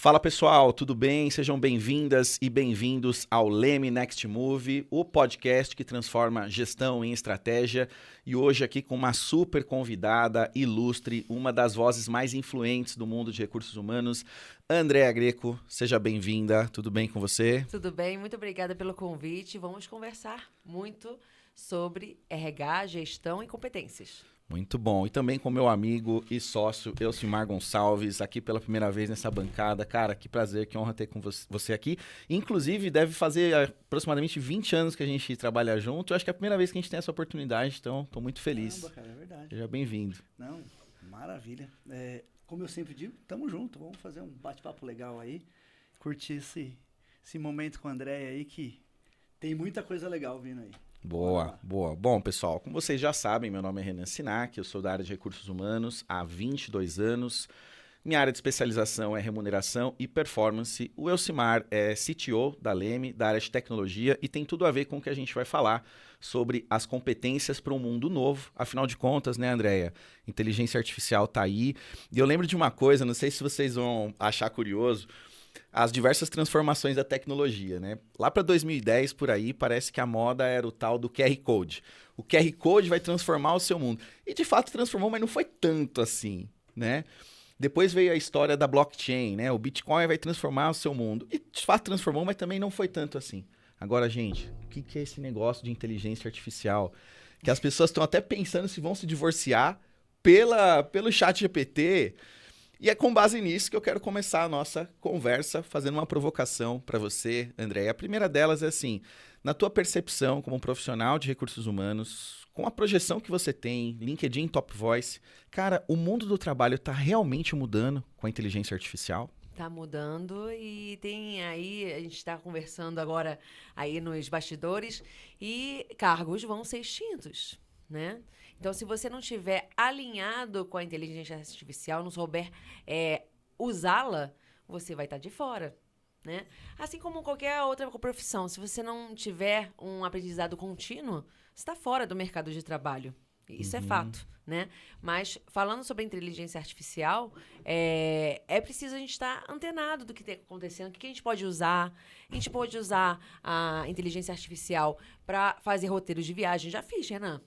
Fala pessoal, tudo bem? Sejam bem-vindas e bem-vindos ao Leme Next Move, o podcast que transforma gestão em estratégia. E hoje aqui com uma super convidada, ilustre, uma das vozes mais influentes do mundo de recursos humanos, Andréa Greco. Seja bem-vinda, tudo bem com você? Tudo bem, muito obrigada pelo convite. Vamos conversar muito sobre RH, gestão e competências. Muito bom. E também com meu amigo e sócio, Elcimar Gonçalves, aqui pela primeira vez nessa bancada. Cara, que prazer, que honra ter com você aqui. Inclusive, deve fazer aproximadamente 20 anos que a gente trabalha junto. Eu acho que é a primeira vez que a gente tem essa oportunidade, então estou muito feliz. Caramba, cara, é verdade. Seja bem-vindo. Não, maravilha. Como eu sempre digo, tamo junto. Vamos fazer um bate-papo legal aí. Curtir esse momento com o André aí, que tem muita coisa legal vindo aí. Boa, boa. Bom, pessoal, como vocês já sabem, meu nome é Renan Sinac, eu sou da área de recursos humanos há 22 anos. Minha área de especialização é remuneração e performance. O Elcimar é CTO da Leme, da área de tecnologia, e tem tudo a ver com o que a gente vai falar sobre as competências para um mundo novo. Afinal de contas, né, Andréa? Inteligência artificial tá aí. E eu lembro de uma coisa, não sei se vocês vão achar curioso, as diversas transformações da tecnologia, né? Lá para 2010, por aí, parece que a moda era o tal do QR Code. O QR Code vai transformar o seu mundo. E de fato transformou, mas não foi tanto assim, né? Depois veio a história da blockchain, né? O Bitcoin vai transformar o seu mundo. E de fato transformou, mas também não foi tanto assim. Agora, gente, o que é esse negócio de inteligência artificial? Que as pessoas estão até pensando se vão se divorciar pelo chat GPT. E é com base nisso que eu quero começar a nossa conversa, fazendo uma provocação para você, André. A primeira delas é assim, na tua percepção como um profissional de recursos humanos, com a projeção que você tem, LinkedIn Top Voice, cara, o mundo do trabalho está realmente mudando com a inteligência artificial? Tá mudando e tem aí, a gente está conversando agora aí nos bastidores e cargos vão ser extintos, né? Então, se você não estiver alinhado com a inteligência artificial, não souber usá-la, você vai estar de fora, né? Assim como qualquer outra profissão, se você não tiver um aprendizado contínuo, você está fora do mercado de trabalho. Isso é fato, né? Mas, falando sobre a inteligência artificial, é preciso a gente estar antenado do que está acontecendo, o que a gente pode usar. A gente pode usar a inteligência artificial para fazer roteiros de viagem. Já fiz, Renan.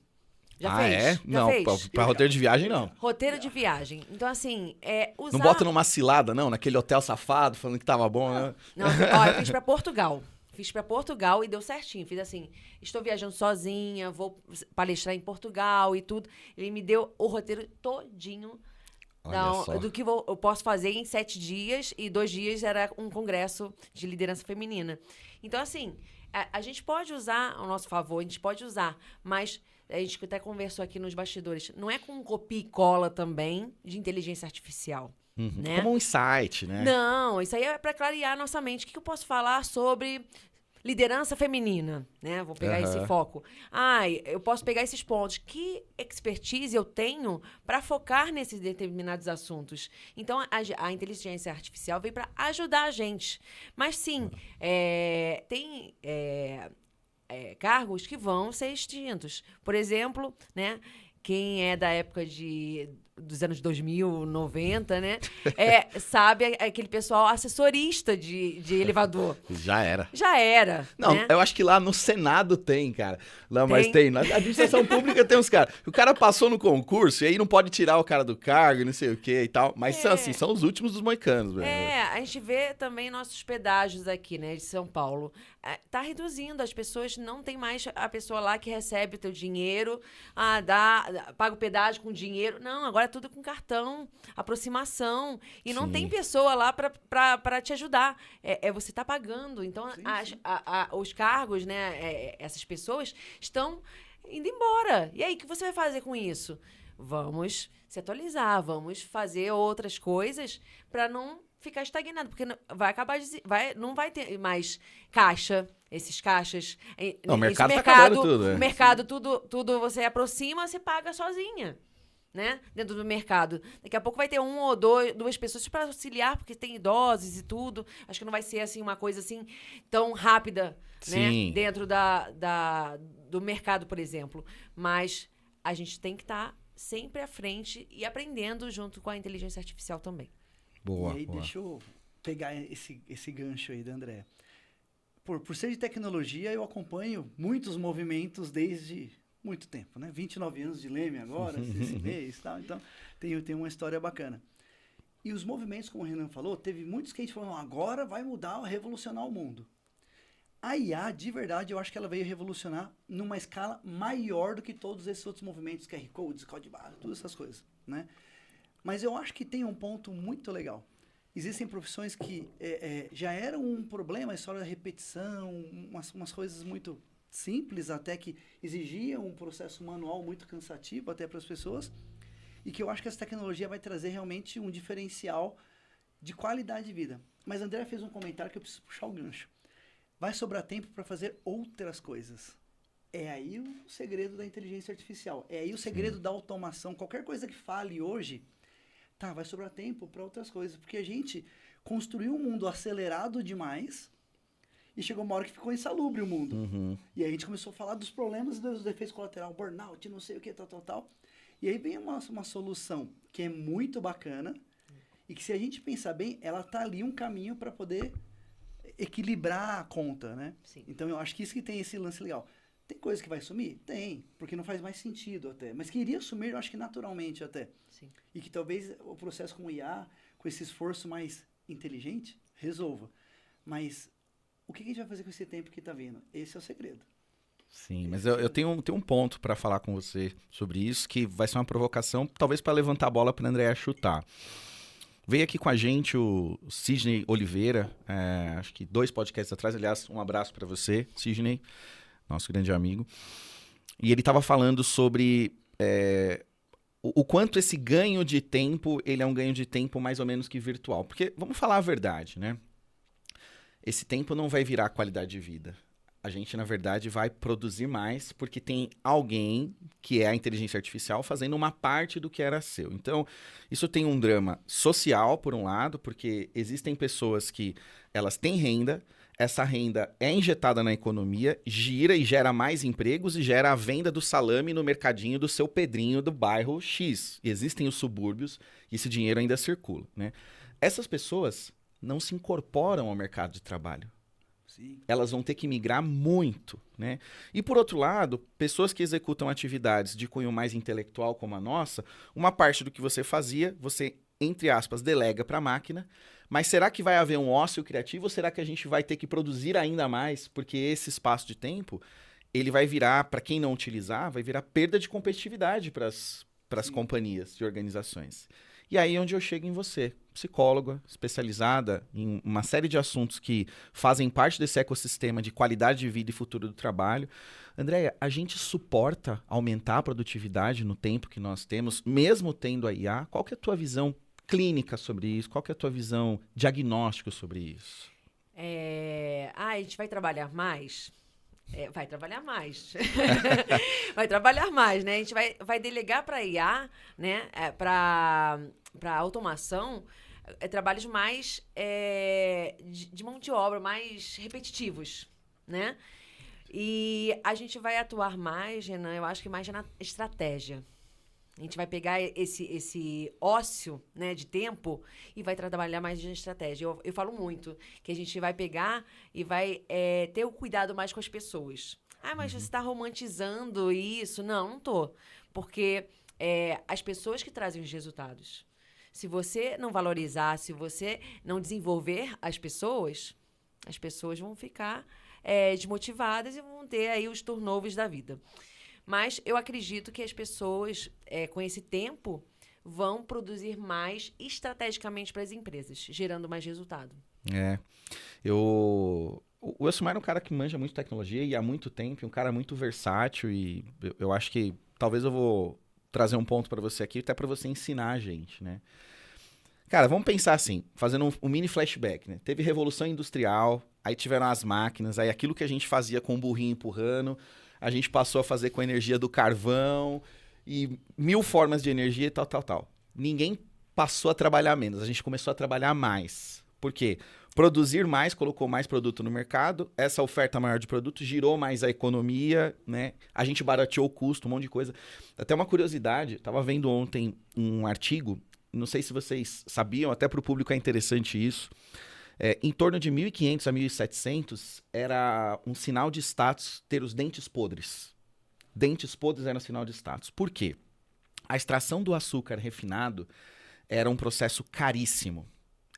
Já fez? É? Já Não, fez? para roteiro de viagem, não. Roteiro de viagem. Então, assim, usar... Não bota numa cilada, não? Naquele hotel safado, falando que tava bom, né? Não, ó, eu fiz pra Portugal. Fiz pra Portugal e deu certinho. Fiz assim, estou viajando sozinha, vou palestrar em Portugal e tudo. Ele me deu o roteiro todinho do que eu posso fazer em 7 dias. E 2 dias era um congresso de liderança feminina. Então, assim, a gente pode usar ao nosso favor, a gente pode usar, mas... A gente até conversou aqui nos bastidores. Não é com copia e cola também de inteligência artificial. Né? Como um insight, né? Não, isso aí é para clarear nossa mente. O que eu posso falar sobre liderança feminina? Né? Vou pegar esse foco. Eu posso pegar esses pontos. Que expertise eu tenho para focar nesses determinados assuntos? Então, a inteligência artificial veio para ajudar a gente. Mas, sim, tem... cargos que vão ser extintos. Por exemplo, né, quem é da época dos anos 2000, 90, né, sabe aquele pessoal assessorista de elevador. Já era. Já era. Não, né? eu acho que lá no Senado tem, cara. Lá, mas tem. Na administração pública tem uns caras. O cara passou no concurso e aí não pode tirar o cara do cargo, não sei o que e tal. Mas são assim, são os últimos dos moicanos, velho. A gente vê também nossos pedágios aqui, né, de São Paulo. Tá reduzindo, as pessoas não tem mais a pessoa lá que recebe o teu dinheiro, paga o pedágio com dinheiro. Não, agora é tudo com cartão, aproximação. E não tem pessoa lá para te ajudar. Você tá pagando. Então, os cargos, né, essas pessoas estão indo embora. E aí, o que você vai fazer com isso? Vamos se atualizar, vamos fazer outras coisas para não ficar estagnado, porque não vai ter mais esses caixas. Não, o mercado esse tá acabando tudo. O mercado, tudo você aproxima, você paga sozinha, né? Dentro do mercado. Daqui a pouco vai ter um ou duas pessoas para auxiliar, porque tem idosos e tudo. Acho que não vai ser assim uma coisa assim tão rápida, né? Dentro do mercado, por exemplo. Mas a gente tem que estar sempre à frente e aprendendo junto com a inteligência artificial também. Boa, e aí boa. deixa eu pegar esse gancho aí da Andréa. Por ser de tecnologia, eu acompanho muitos movimentos desde muito tempo, né? 29 anos de Leme agora, esse mês e tal. Então, tem uma história bacana. E os movimentos, como o Renan falou, teve muitos que a gente falou, agora vai mudar, revolucionar o mundo. A IA, de verdade, eu acho que ela veio revolucionar numa escala maior do que todos esses outros movimentos, QR Codes, código de barra, todas essas coisas, né? Mas eu acho que tem um ponto muito legal. Existem profissões que já eram um problema, a história da repetição, umas coisas muito simples até que exigiam um processo manual muito cansativo até para as pessoas, e que eu acho que essa tecnologia vai trazer realmente um diferencial de qualidade de vida. Mas a Andrea fez um comentário que eu preciso puxar o gancho. Vai sobrar tempo para fazer outras coisas. É aí o segredo da inteligência artificial. É aí o segredo da automação. Qualquer coisa que fale hoje, vai sobrar tempo para outras coisas. Porque a gente construiu um mundo acelerado demais e chegou uma hora que ficou insalubre o mundo. Uhum. E aí a gente começou a falar dos problemas e dos efeitos colaterais, burnout, não sei o que, tal. E aí vem uma solução que é muito bacana e que, se a gente pensar bem, ela tá ali um caminho para poder equilibrar a conta, né? Sim. Então eu acho que isso que tem esse lance legal. Tem coisa que vai sumir? Tem, porque não faz mais sentido até. Mas que iria sumir, eu acho que naturalmente até. Sim. E que talvez o processo com o IA, com esse esforço mais inteligente, resolva. Mas o que a gente vai fazer com esse tempo que está vindo? Esse é o segredo. Sim, mas eu tenho um ponto para falar com você sobre isso, que vai ser uma provocação, talvez para levantar a bola para a Andrea chutar. Veio aqui com a gente o Sidney Oliveira, acho que 2 podcasts atrás, aliás, um abraço para você, Sidney, nosso grande amigo. E ele estava falando sobre o quanto esse ganho de tempo, ele é um ganho de tempo mais ou menos que virtual. Porque, vamos falar a verdade, né? Esse tempo não vai virar qualidade de vida. A gente, na verdade, vai produzir mais porque tem alguém, que é a inteligência artificial, fazendo uma parte do que era seu. Então, isso tem um drama social, por um lado, porque existem pessoas que elas têm renda, essa renda é injetada na economia, gira e gera mais empregos e gera a venda do salame no mercadinho do seu Pedrinho do bairro X. E existem os subúrbios e esse dinheiro ainda circula, né? Essas pessoas não se incorporam ao mercado de trabalho. Sim. Elas vão ter que migrar muito, né? E, por outro lado, pessoas que executam atividades de cunho mais intelectual como a nossa, uma parte do que você fazia, você, entre aspas, delega para a máquina, mas será que vai haver um ócio criativo ou será que a gente vai ter que produzir ainda mais? Porque esse espaço de tempo, ele vai virar, para quem não utilizar, vai virar perda de competitividade para as companhias e organizações. E aí é onde eu chego em você, psicóloga, especializada em uma série de assuntos que fazem parte desse ecossistema de qualidade de vida e futuro do trabalho. Andréia, a gente suporta aumentar a produtividade no tempo que nós temos, mesmo tendo a IA? Qual que é a tua visão clínica sobre isso? Qual que é a tua visão diagnóstica sobre isso? A gente vai trabalhar mais? Vai trabalhar mais. Vai trabalhar mais, né? A gente vai delegar para IA, né? Para automação, trabalhos mais de mão de obra, mais repetitivos, né? E a gente vai atuar mais, Renan, eu acho que mais na estratégia. A gente vai pegar esse ócio, né, de tempo e vai trabalhar mais de estratégia. Eu falo muito que a gente vai pegar e vai ter o cuidado mais com as pessoas. Mas você está romantizando isso? Não tô. Porque as pessoas que trazem os resultados. Se você não valorizar, se você não desenvolver as pessoas vão ficar desmotivadas e vão ter aí os turnovers da vida. Mas eu acredito que as pessoas, com esse tempo, vão produzir mais estrategicamente para as empresas, gerando mais resultado. O Elcimar é um cara que manja muito tecnologia e há muito tempo, um cara muito versátil e eu acho que talvez eu vou trazer um ponto para você aqui, até para você ensinar a gente, né? Cara, vamos pensar assim, fazendo um mini flashback, né? Teve Revolução Industrial, aí tiveram as máquinas, aí aquilo que a gente fazia com o burrinho empurrando, a gente passou a fazer com a energia do carvão e 1000 formas de energia e tal. Ninguém passou a trabalhar menos, a gente começou a trabalhar mais. Por quê? Produzir mais, colocou mais produto no mercado, essa oferta maior de produto girou mais a economia, né? A gente barateou o custo, um monte de coisa. Até uma curiosidade, estava vendo ontem um artigo, não sei se vocês sabiam, até para o público é interessante isso. Em torno de 1.500 a 1.700 era um sinal de status ter os dentes podres. Dentes podres era um sinal de status. Por quê? A extração do açúcar refinado era um processo caríssimo.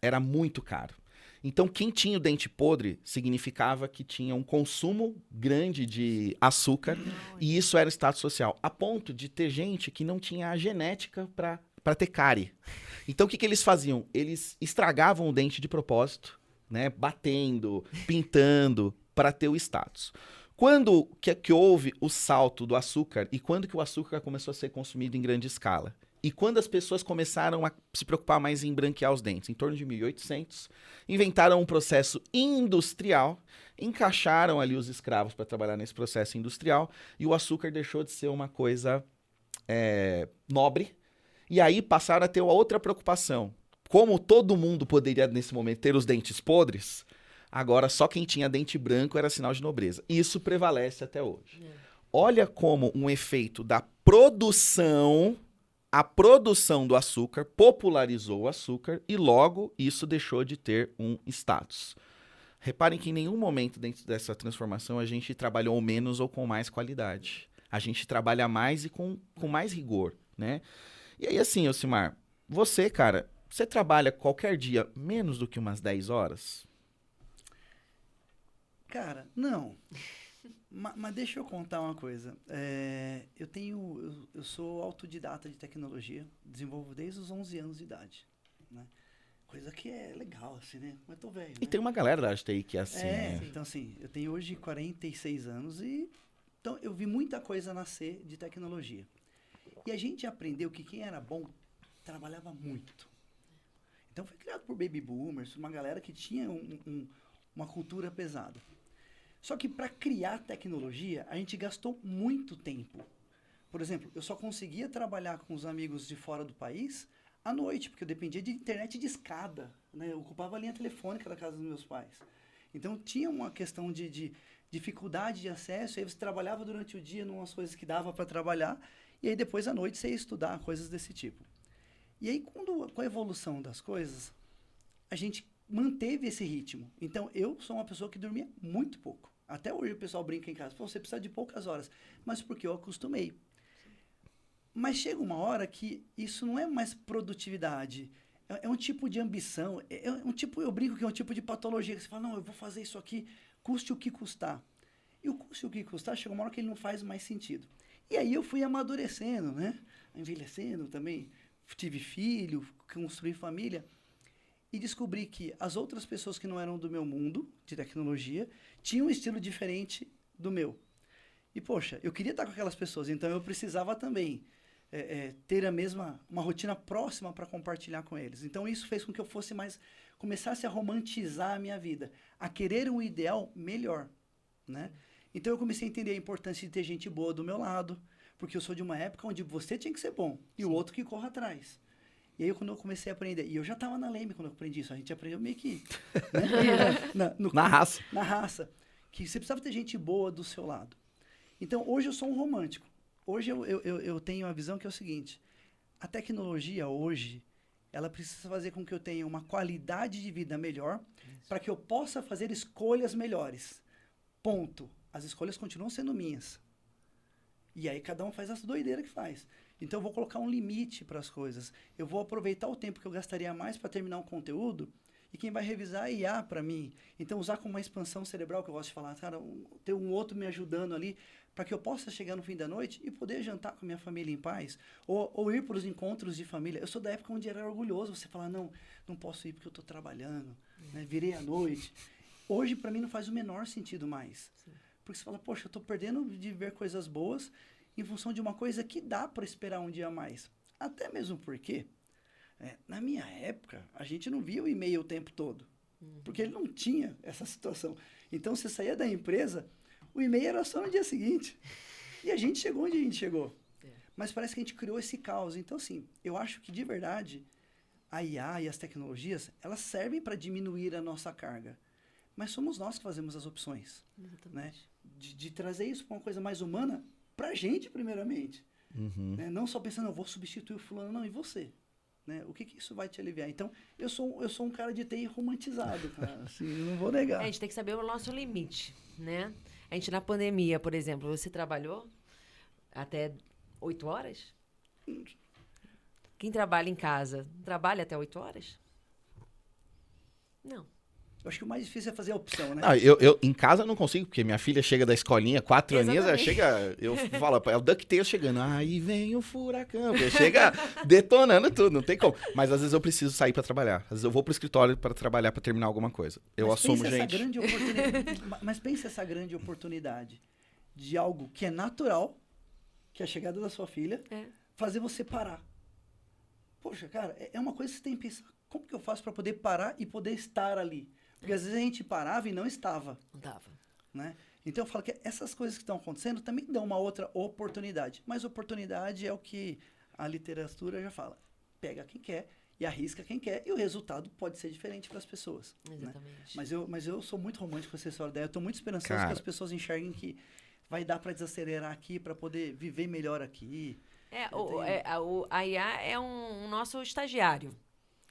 Era muito caro. Então, quem tinha o dente podre significava que tinha um consumo grande de açúcar e isso era status social. A ponto de ter gente que não tinha a genética para ter cárie. Então, o que eles faziam? Eles estragavam o dente de propósito, né? Batendo, pintando, para ter o status. Quando que houve o salto do açúcar e quando que o açúcar começou a ser consumido em grande escala? E quando as pessoas começaram a se preocupar mais em branquear os dentes, em torno de 1800, inventaram um processo industrial, encaixaram ali os escravos para trabalhar nesse processo industrial e o açúcar deixou de ser uma coisa nobre. E aí passaram a ter uma outra preocupação. Como todo mundo poderia, nesse momento, ter os dentes podres, agora só quem tinha dente branco era sinal de nobreza. Isso prevalece até hoje. Olha como um efeito da produção... A produção do açúcar popularizou o açúcar e logo isso deixou de ter um status. Reparem que em nenhum momento dentro dessa transformação a gente trabalhou menos ou com mais qualidade. A gente trabalha mais e com mais rigor, né? E aí assim, Elcimar, você, cara, você trabalha qualquer dia menos do que umas 10 horas? Cara, não. Mas deixa eu contar uma coisa. Eu sou autodidata de tecnologia, desenvolvo desde os 11 anos de idade, né? Coisa que é legal, assim, né? Mas tô velho, E né? tem uma galera da área de TI que é assim, né? Então assim, eu tenho hoje 46 anos e então eu vi muita coisa nascer de tecnologia. E a gente aprendeu que quem era bom trabalhava muito. Então foi criado por baby boomers, uma galera que tinha uma cultura pesada. Só que para criar tecnologia, a gente gastou muito tempo. Por exemplo, eu só conseguia trabalhar com os amigos de fora do país à noite, porque eu dependia de internet de escada, né? Eu ocupava a linha telefônica da casa dos meus pais. Então, tinha uma questão de dificuldade de acesso, aí você trabalhava durante o dia em umas coisas que dava para trabalhar, e aí depois à noite você ia estudar, coisas desse tipo. E aí, com a evolução das coisas, a gente manteve esse ritmo. Então, eu sou uma pessoa que dormia muito pouco. Até hoje o pessoal brinca em casa, pô, você precisa de poucas horas. Mas porque eu acostumei. Mas chega uma hora que isso não é mais produtividade. É um tipo de ambição. Eu brinco que é um tipo de patologia. Que você fala, não, eu vou fazer isso aqui, custe o que custar. E o custe o que custar, chega uma hora que ele não faz mais sentido. E aí eu fui amadurecendo, né? Envelhecendo também. Tive filho, construí família. E descobri que as outras pessoas que não eram do meu mundo de tecnologia tinham um estilo diferente do meu. E, poxa, eu queria estar com aquelas pessoas, então eu precisava também ter uma rotina próxima para compartilhar com eles. Então, isso fez com que eu começasse a romantizar a minha vida, a querer um ideal melhor, né? Então, eu comecei a entender a importância de ter gente boa do meu lado, porque eu sou de uma época onde você tinha que ser bom e o outro que corra atrás. E aí, quando eu comecei a aprender, e eu já estava na Leme quando eu aprendi isso, a gente aprendeu meio que... Né? Na raça. Na raça. Que você precisava ter gente boa do seu lado. Então, hoje eu sou um romântico. Hoje eu tenho a visão que é o seguinte, a tecnologia hoje, ela precisa fazer com que eu tenha uma qualidade de vida melhor para que eu possa fazer escolhas melhores. Ponto. As escolhas continuam sendo minhas. E aí cada um faz as doideiras que faz. Então eu vou colocar um limite para as coisas. Eu vou aproveitar o tempo que eu gastaria mais para terminar um conteúdo e quem vai revisar é IA para mim. Então usar como uma expansão cerebral, que eu gosto de falar, cara, ter um outro me ajudando ali para que eu possa chegar no fim da noite e poder jantar com a minha família em paz. Ou ir para os encontros de família. Eu sou da época onde era orgulhoso você falar, não posso ir porque eu estou trabalhando, né? Virei à noite. Hoje, para mim, não faz o menor sentido mais. Sim. Porque você fala, poxa, eu estou perdendo de ver coisas boas em função de uma coisa que dá para esperar um dia a mais. Até mesmo porque, na minha época, a gente não via o e-mail o tempo todo. Porque ele não tinha essa situação. Então, você saía da empresa, o e-mail era só no dia seguinte. E a gente chegou onde a gente chegou. Mas parece que a gente criou esse caos. Então, assim, eu acho que, de verdade, a IA e as tecnologias, elas servem para diminuir a nossa carga. Mas somos nós que fazemos as opções. Né? De trazer isso para uma coisa mais humana, pra gente, primeiramente. Né? Não só pensando, eu vou substituir o fulano, não, e você? Né? O que isso vai te aliviar? Então, eu sou um cara de TI romantizado, cara. Assim, eu não vou negar. A gente tem que saber o nosso limite, né? A gente, na pandemia, por exemplo, você trabalhou até 8 horas? Quem trabalha em casa, trabalha até 8 horas? Não. Eu acho que o mais difícil é fazer a opção, né? Não, eu em casa eu não consigo, porque minha filha chega da escolinha, 4 aninhos, ela Exatamente. chega, eu falo, é o DuckTales chegando, aí vem o furacão, porque chega detonando tudo, não tem como. Mas às vezes eu preciso sair pra trabalhar, às vezes eu vou pro escritório pra trabalhar, pra terminar alguma coisa. Eu Mas assumo, pensa essa gente. grande oportunidade, mas pensa essa grande oportunidade de algo que é natural, que é a chegada da sua filha, fazer você parar. Poxa, cara, é uma coisa que você tem que pensar, como que eu faço pra poder parar e poder estar ali? Porque às vezes a gente parava e não estava. Não dava. Né? Então eu falo que essas coisas que estão acontecendo também dão uma outra oportunidade. Mas oportunidade é o que a literatura já fala. Pega quem quer e arrisca quem quer. E o resultado pode ser diferente para as pessoas. Exatamente. Né? Mas eu sou muito romântico com essa história daí. Eu estou muito esperançoso Cara, que as pessoas enxerguem que vai dar para desacelerar aqui, para poder viver melhor aqui. A IA é um nosso estagiário.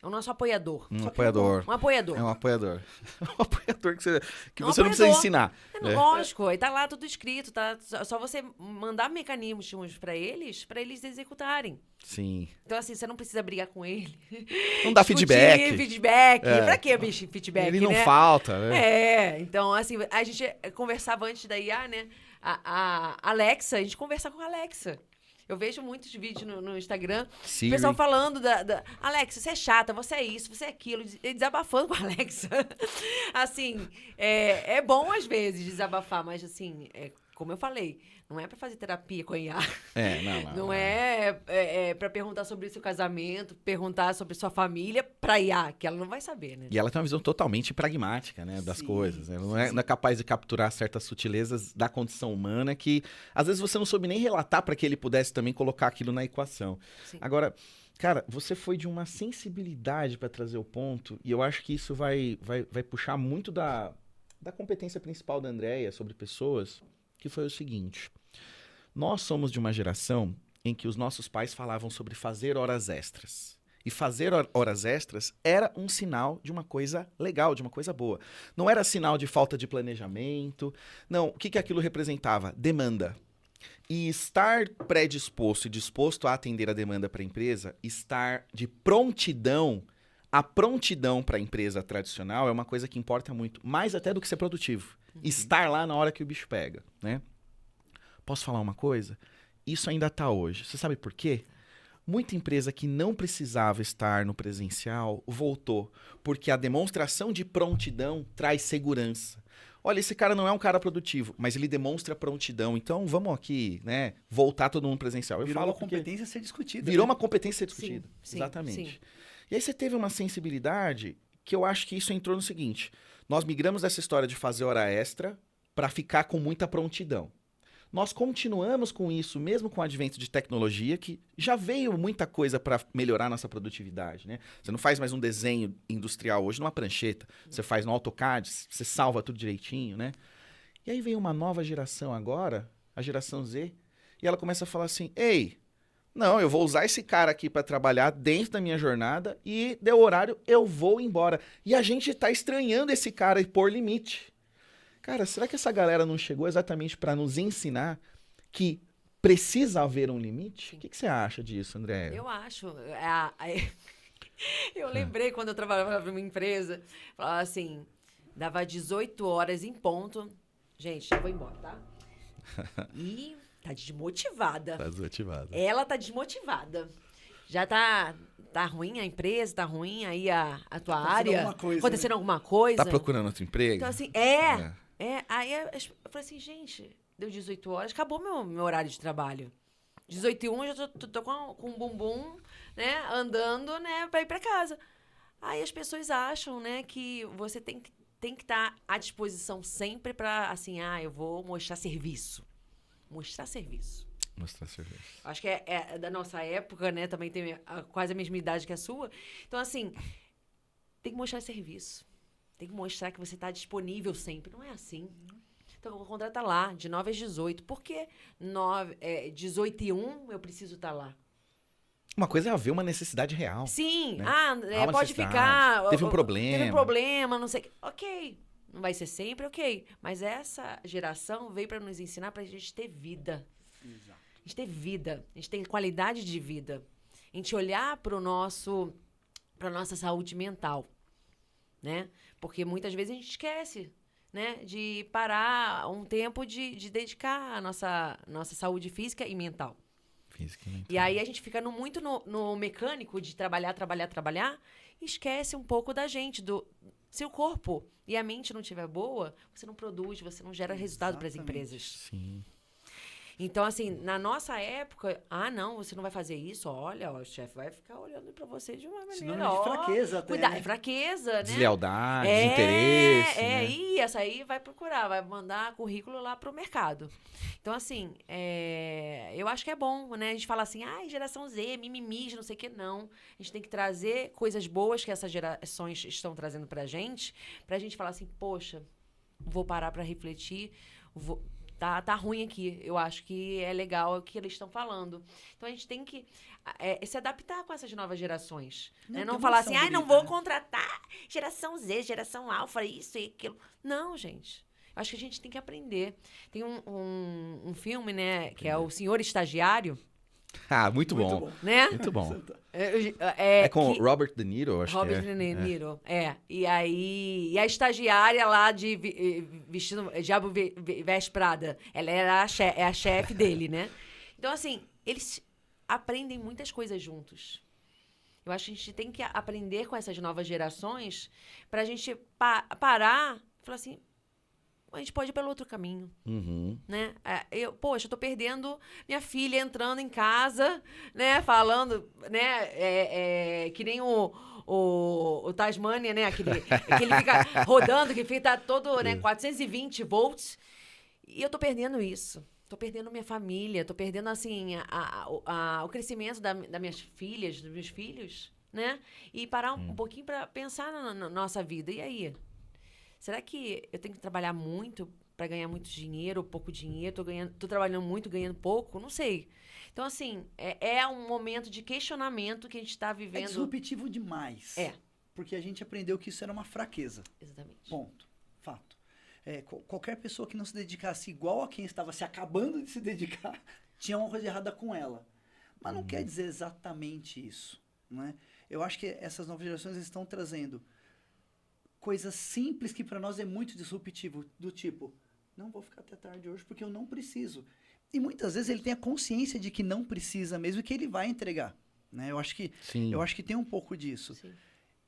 É o nosso apoiador. Um Só que apoiador. Um apoiador. É um apoiador. Um apoiador que Um você não precisa apoiador. ensinar. É lógico, aí tá lá tudo escrito, tá? Só você mandar mecanismos para eles executarem. Sim. Então, assim, você não precisa brigar com ele. Não dá Discutir feedback. feedback. É. Pra que, bicho, feedback, Ele não né? falta, né? Então, assim, a gente conversava antes da IA, né? A Alexa, a gente conversa com a Alexa. Eu vejo muitos vídeos no Instagram, Siri. o pessoal falando Alexa, você é chata, você é isso, você é aquilo, e desabafando com a Alexa. Assim, é bom às vezes desabafar, mas assim, como eu falei, não é pra fazer terapia com a IA. Não. É pra perguntar sobre o seu casamento, perguntar sobre sua família pra IA, que ela não vai saber, né? E ela tem uma visão totalmente pragmática, né, das Sim, coisas. Né? Não sim. é capaz de capturar certas sutilezas da condição humana que, às vezes, você não soube nem relatar para que ele pudesse também colocar aquilo na equação. Sim. Agora, cara, você foi de uma sensibilidade para trazer o ponto, e eu acho que isso vai puxar muito da competência principal da Andrea sobre pessoas, que foi o seguinte. Nós somos de uma geração em que os nossos pais falavam sobre fazer horas extras. E fazer horas extras era um sinal de uma coisa legal, de uma coisa boa. Não era sinal de falta de planejamento. Não, o que aquilo representava? Demanda. E estar predisposto e disposto a atender a demanda para a empresa, estar de prontidão, a prontidão para a empresa tradicional é uma coisa que importa muito, mais até do que ser produtivo. Estar lá na hora que o bicho pega, né? Posso falar uma coisa? Isso ainda está hoje. Você sabe por quê? Muita empresa que não precisava estar no presencial voltou, porque a demonstração de prontidão traz segurança. Olha, esse cara não é um cara produtivo, mas ele demonstra prontidão. Então, vamos aqui, né, voltar todo mundo presencial. Virou uma competência a ser discutida. Virou né? uma competência a ser discutida. Sim, Exatamente. sim. E aí você teve uma sensibilidade que eu acho que isso entrou no seguinte. Nós migramos dessa história de fazer hora extra para ficar com muita prontidão. Nós continuamos com isso, mesmo com o advento de tecnologia, que já veio muita coisa para melhorar nossa produtividade, né? Você não faz mais um desenho industrial hoje numa prancheta, você faz no AutoCAD, você salva tudo direitinho, né? E aí vem uma nova geração agora, a geração Z, e ela começa a falar assim, ei, não, eu vou usar esse cara aqui para trabalhar dentro da minha jornada e deu horário, eu vou embora. E a gente tá estranhando esse cara e pôr limite. Cara, será que essa galera não chegou exatamente para nos ensinar que precisa haver um limite? O que você acha disso, André? Eu acho. Eu lembrei quando eu trabalhava para uma empresa, falava assim, dava 18 horas em ponto. Gente, eu vou embora, tá? E tá desmotivada. Tá desativado. Ela tá desmotivada. Já tá ruim a empresa, tá ruim aí a tua área. Alguma coisa, Acontecendo né? alguma coisa. Tá procurando outro emprego? Então, assim, aí eu falei assim, gente, deu 18 horas, acabou meu horário de trabalho. 18 e 1, eu já tô com o bumbum, né, andando, né, pra ir pra casa. Aí as pessoas acham, né, que você tem que estar à disposição sempre pra, assim, eu vou mostrar serviço. Mostrar serviço. Mostrar serviço. Acho que é da nossa época, né, também tem quase a mesma idade que a sua. Então, assim, tem que mostrar serviço. Tem que mostrar que você está disponível sempre. Não é assim. Então, o contrato tá lá, de 9 às 18. Por que 18 e 1 eu preciso estar lá? Uma coisa é haver uma necessidade real. Sim, né? ah, Há uma pode necessidade. ficar. Teve um Teve problema. um problema, não sei o quê. Ok. Não vai ser sempre, ok. Mas essa geração veio para nos ensinar pra gente ter vida. Exato. A gente ter vida. A gente ter qualidade de vida. A gente olhar pra nossa saúde mental. Né? Porque muitas vezes a gente esquece, né? De parar um tempo de dedicar a nossa saúde física e mental. E aí a gente fica muito no mecânico de trabalhar, e esquece um pouco da gente, se o corpo e a mente não estiver boa, você não produz, você não gera resultado para as empresas. Sim. Então, assim, na nossa época, não, você não vai fazer isso, olha, o chefe vai ficar olhando para você de uma maneira... Sinônimo de fraqueza até, Cuidado, né? é fraqueza, né? Deslealdade, desinteresse. né? E essa aí vai procurar, vai mandar currículo lá pro mercado. Então, assim, eu acho que é bom, né? A gente fala assim, geração Z, mimimi, não sei o que, não. A gente tem que trazer coisas boas que essas gerações estão trazendo pra gente falar assim, poxa, vou parar pra refletir, Tá ruim aqui. Eu acho que é legal o que eles estão falando. Então, a gente tem que se adaptar com essas novas gerações. Não falar assim, não vou contratar geração Z, geração alfa, isso e aquilo. Não, gente. Eu acho que a gente tem que aprender. Tem um filme, né, que é O Senhor Estagiário. Muito bom. Né? Muito bom. É com Robert De Niro, acho Robert que é. De Niro, E aí, a estagiária lá de vestido Diabo Veste Prada, ela era a chefe dele, né? Então, assim, eles aprendem muitas coisas juntos. Eu acho que a gente tem que aprender com essas novas gerações pra gente parar e falar assim, a gente pode ir pelo outro caminho, né? Eu tô perdendo minha filha entrando em casa, né? Falando, né? Que nem o Tasmania, né? Que ele fica rodando, que fica todo, né? 420 volts. E eu tô perdendo isso. Tô perdendo minha família, tô perdendo, assim, o crescimento das minhas filhas, dos meus filhos, né? E parar um pouquinho pra pensar na nossa vida. E aí? Será que eu tenho que trabalhar muito para ganhar muito dinheiro ou pouco dinheiro? Tô trabalhando muito, ganhando pouco? Não sei. Então, assim, é um momento de questionamento que a gente está vivendo. É disruptivo demais. Porque a gente aprendeu que isso era uma fraqueza. Exatamente. Ponto. Fato. Qualquer pessoa que não se dedicasse igual a quem estava se acabando de se dedicar, tinha uma coisa errada com ela. Mas não quer dizer exatamente isso. Né? Eu acho que essas novas gerações estão trazendo coisas simples que para nós é muito disruptivo, do tipo, não vou ficar até tarde hoje porque eu não preciso. E muitas vezes ele tem a consciência de que não precisa mesmo e que ele vai entregar. Né? Eu acho que tem um pouco disso. Sim.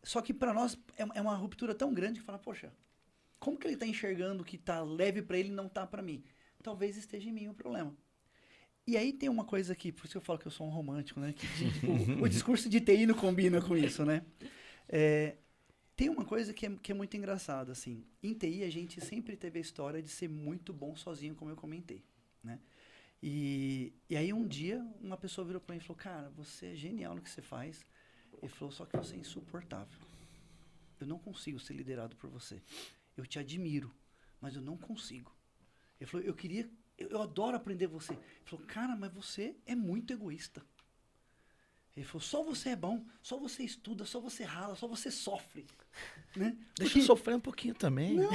Só que para nós é uma ruptura tão grande que fala, poxa, como que ele está enxergando que está leve para ele e não está para mim? Talvez esteja em mim o problema. E aí tem uma coisa aqui, por isso que eu falo que eu sou um romântico, né? Que, o discurso de TI não combina com isso, né? Tem uma coisa que é muito engraçada, assim. Em TI, a gente sempre teve a história de ser muito bom sozinho, como eu comentei, né? E aí, um dia, uma pessoa virou para mim e falou, cara, você é genial no que você faz. Ele falou, só que você é insuportável. Eu não consigo ser liderado por você. Eu te admiro, mas eu não consigo. Ele falou, eu adoro aprender você. Ele falou, cara, mas você é muito egoísta. Ele falou, só você é bom, só você estuda, só você rala, só você sofre. Né? Deixa eu sofrer um pouquinho também. Não,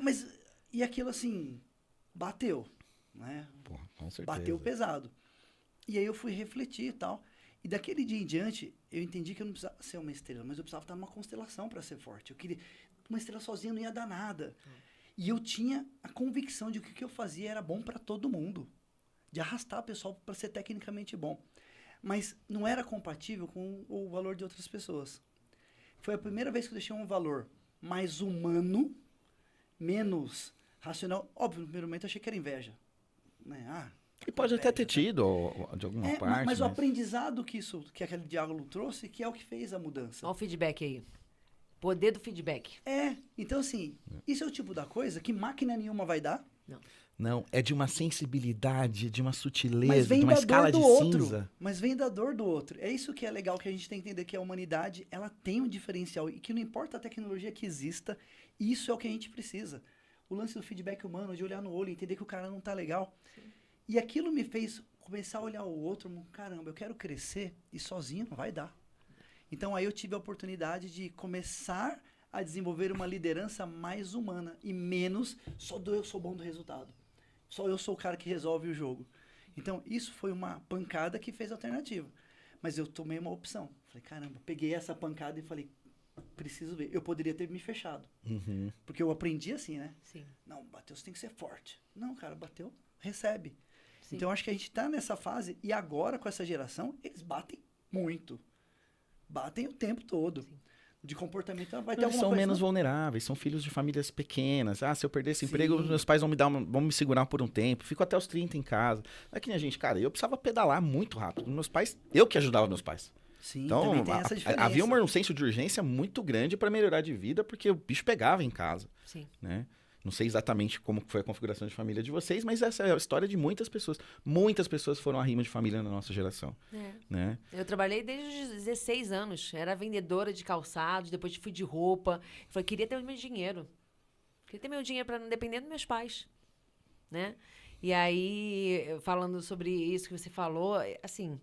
mas... E aquilo assim, bateu. Né? Pô, com certeza. Bateu pesado. E aí eu fui refletir e tal. E daquele dia em diante, eu entendi que eu não precisava ser uma estrela, mas eu precisava estar numa constelação para ser forte. Eu queria... Uma estrela sozinha não ia dar nada. E eu tinha a convicção de que o que eu fazia era bom para todo mundo. De arrastar o pessoal para ser tecnicamente bom. Mas não era compatível com o valor de outras pessoas. Foi a primeira vez que eu deixei um valor mais humano, menos racional. Óbvio, no primeiro momento eu achei que era inveja. Né? E pode até ter tido de alguma parte. Mas o aprendizado que aquele diálogo trouxe, que é o que fez a mudança. Olha o feedback aí. Poder do feedback. Então assim, isso é o tipo da coisa que máquina nenhuma vai dar. Não, é de uma sensibilidade, de uma sutileza, de uma escala de cinza. Mas vem da dor do outro. É isso que é legal, que a gente tem que entender, que a humanidade, ela tem um diferencial e que não importa a tecnologia que exista, isso é o que a gente precisa. O lance do feedback humano, de olhar no olho, entender que o cara não tá legal. Sim. E aquilo me fez começar a olhar o outro, caramba, eu quero crescer e sozinho não vai dar. Então aí eu tive a oportunidade de começar a desenvolver uma liderança mais humana e menos só eu sou bom do resultado. Só eu sou o cara que resolve o jogo. Então isso foi uma pancada que fez a alternativa. Mas eu tomei uma opção. Falei, caramba, peguei essa pancada e falei, preciso ver. Eu poderia ter me fechado. Porque eu aprendi assim, né? Sim. Não, bateu, você tem que ser forte. Não, cara, bateu, recebe. Sim. Então, eu acho que a gente tá nessa fase e agora, com essa geração, eles batem muito. Batem o tempo todo. Sim. De comportamento, vai ter Eles alguma são coisa... menos vulneráveis, são filhos de famílias pequenas. Ah, se eu perder esse Sim. emprego, meus pais vão me segurar por um tempo. Fico até os 30 em casa. Não é que nem a gente, cara, eu precisava pedalar muito rápido. Meus pais, eu que ajudava meus pais. Sim, Então, também tem essa diferença. havia um senso de urgência muito grande para melhorar de vida, porque o bicho pegava em casa, Sim. né? Não sei exatamente como foi a configuração de família de vocês, mas essa é a história de muitas pessoas. Muitas pessoas foram arrimo de família na nossa geração, né? Eu trabalhei desde os 16 anos. Era vendedora de calçados, depois fui de roupa. Falei, queria ter o meu dinheiro. Queria ter meu dinheiro para não depender dos meus pais, né? E aí, falando sobre isso que você falou, assim,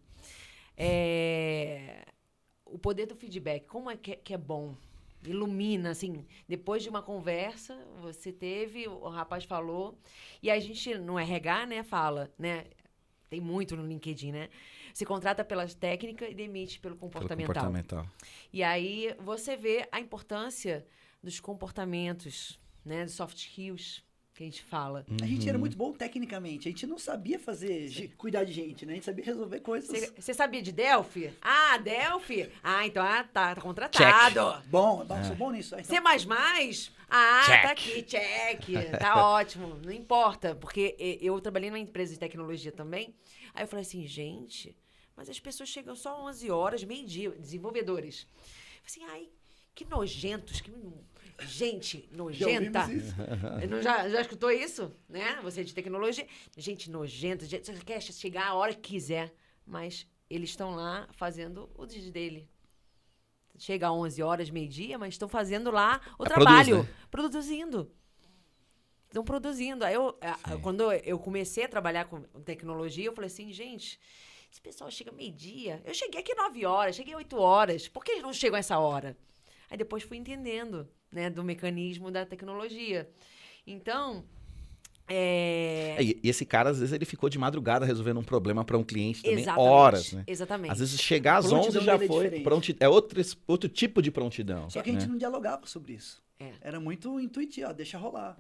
o poder do feedback, como é que é bom? Ilumina, assim, depois de uma conversa, você teve, o rapaz falou, e a gente no RH, né, fala, né, tem muito no LinkedIn, né, se contrata pela técnica e demite pelo comportamental. E aí você vê a importância dos comportamentos, né, dos soft skills, que a gente fala. A gente era muito bom tecnicamente, a gente não sabia cuidar de gente, né? A gente sabia resolver coisas. Você sabia de Delphi? Ah, Delphi? Ah, então tá contratado. Check. Bom, sou bom nisso. Então... C++? Ah, Check. tá aqui, check. Tá ótimo, não importa. Porque eu trabalhei numa empresa de tecnologia também. Aí eu falei assim, gente, mas as pessoas chegam só 11 horas, meio-dia, desenvolvedores. Eu falei assim, ai, que nojentos, gente nojenta. Já escutou isso? Né? Você é de tecnologia. Gente nojenta, você quer chegar a hora que quiser. Mas eles estão lá fazendo o dia dele. Chega às 11 horas, meio-dia, mas estão fazendo lá o trabalho. Produzindo. Estão produzindo. Aí quando eu comecei a trabalhar com tecnologia, eu falei assim, gente, esse pessoal chega meio-dia. Eu cheguei aqui 9 horas, cheguei 8 horas. Por que eles não chegam a essa hora? Aí depois fui entendendo, né, do mecanismo da tecnologia. Então, E esse cara, às vezes, ele ficou de madrugada resolvendo um problema para um cliente também, exatamente, horas, né? Exatamente. Às vezes chegar às 11 já foi outro tipo de prontidão. Só que a gente não dialogava sobre isso. É. Era muito intuitivo, deixa rolar.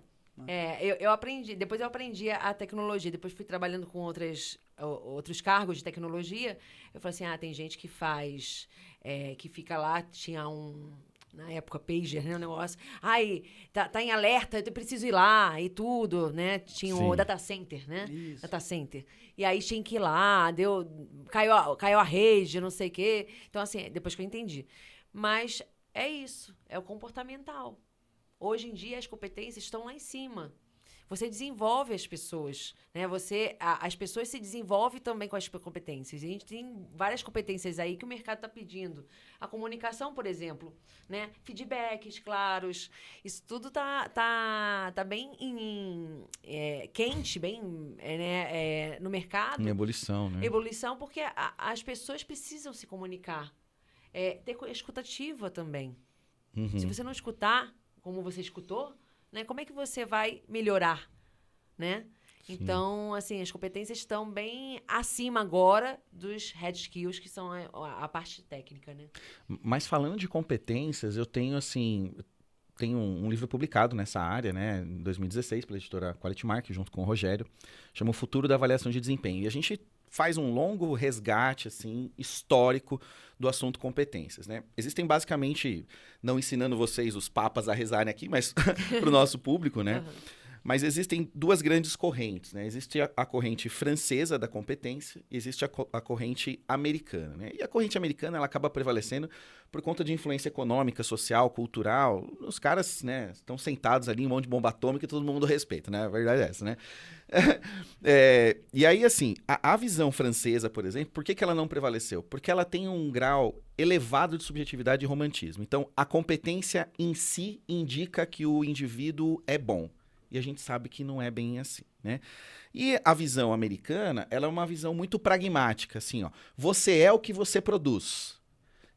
Eu aprendi, depois eu aprendi a tecnologia, depois fui trabalhando com outros cargos de tecnologia. Eu falei assim, tem gente que faz, que fica lá, tinha na época, pager, né, o negócio. Ai, tá em alerta, eu preciso ir lá e tudo, né? Tinha o data center, né? Isso. Data center. E aí tinha que ir lá, caiu a rede, não sei o quê. Então, assim, depois que eu entendi. Mas é isso, é o comportamental. Hoje em dia, as competências estão lá em cima. Você desenvolve as pessoas, né? As pessoas se desenvolvem também com as competências. A gente tem várias competências aí que o mercado está pedindo. A comunicação, por exemplo, né? Feedbacks claros. Isso tudo tá bem quente, bem no mercado. Em ebulição, né? Ebulição, porque as pessoas precisam se comunicar. Ter escutativa também. Se você não escutar, como você escutou, né? Como é que você vai melhorar, né? Sim. Então, assim, as competências estão bem acima agora dos hard skills, que são a parte técnica, né? Mas falando de competências, eu tenho, assim, um livro publicado nessa área, né? Em 2016, pela editora Quality Mark, junto com o Rogério, chama O Futuro da Avaliação de Desempenho. E a gente faz um longo resgate, assim, histórico do assunto competências, né? Existem basicamente, não ensinando vocês, os papas a rezarem aqui, mas para o nosso público, né? Mas existem duas grandes correntes, né? Existe a corrente francesa da competência e existe a corrente americana, né? E a corrente americana, ela acaba prevalecendo por conta de influência econômica, social, cultural. Os caras, né, estão sentados ali, um monte de bomba atômica e todo mundo respeita, né? A verdade é essa, né? E aí, assim, a visão francesa, por exemplo, por que ela não prevaleceu? Porque ela tem um grau elevado de subjetividade e romantismo. Então, a competência em si indica que o indivíduo é bom. E a gente sabe que não é bem assim, né? E a visão americana, ela é uma visão muito pragmática, assim, ó. Você é o que você produz.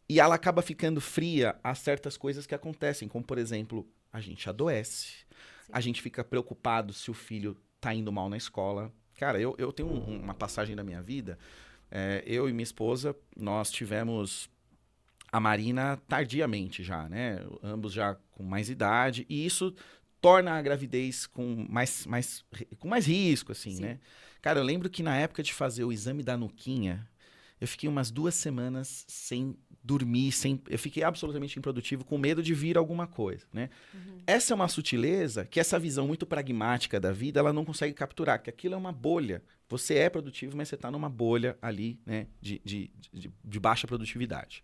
E ela acaba ficando fria a certas coisas que acontecem, como, por exemplo, a gente adoece, a gente fica preocupado se o filho tá indo mal na escola. Cara, eu tenho uma passagem da minha vida, eu e minha esposa, nós tivemos a Marina tardiamente já, né? Ambos já com mais idade, e isso torna a gravidez com mais risco, assim, Sim. né? Cara, eu lembro que na época de fazer o exame da nuquinha, eu fiquei umas 2 semanas sem dormir, eu fiquei absolutamente improdutivo, com medo de vir alguma coisa, né? Essa é uma sutileza que essa visão muito pragmática da vida, ela não consegue capturar, que aquilo é uma bolha. Você é produtivo, mas você está numa bolha ali, né, de baixa produtividade.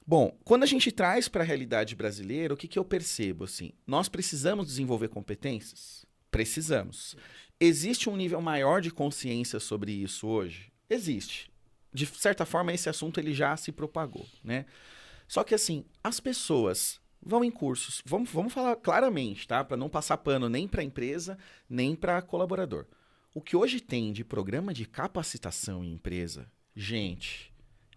Bom, quando a gente traz para a realidade brasileira, o que eu percebo, assim? Nós precisamos desenvolver competências? Precisamos. Existe um nível maior de consciência sobre isso hoje? Existe. De certa forma, esse assunto ele já se propagou, né? Só que, assim, as pessoas vão em cursos, vamos falar claramente, tá? Para não passar pano nem para a empresa, nem para colaborador. O que hoje tem de programa de capacitação em empresa, gente,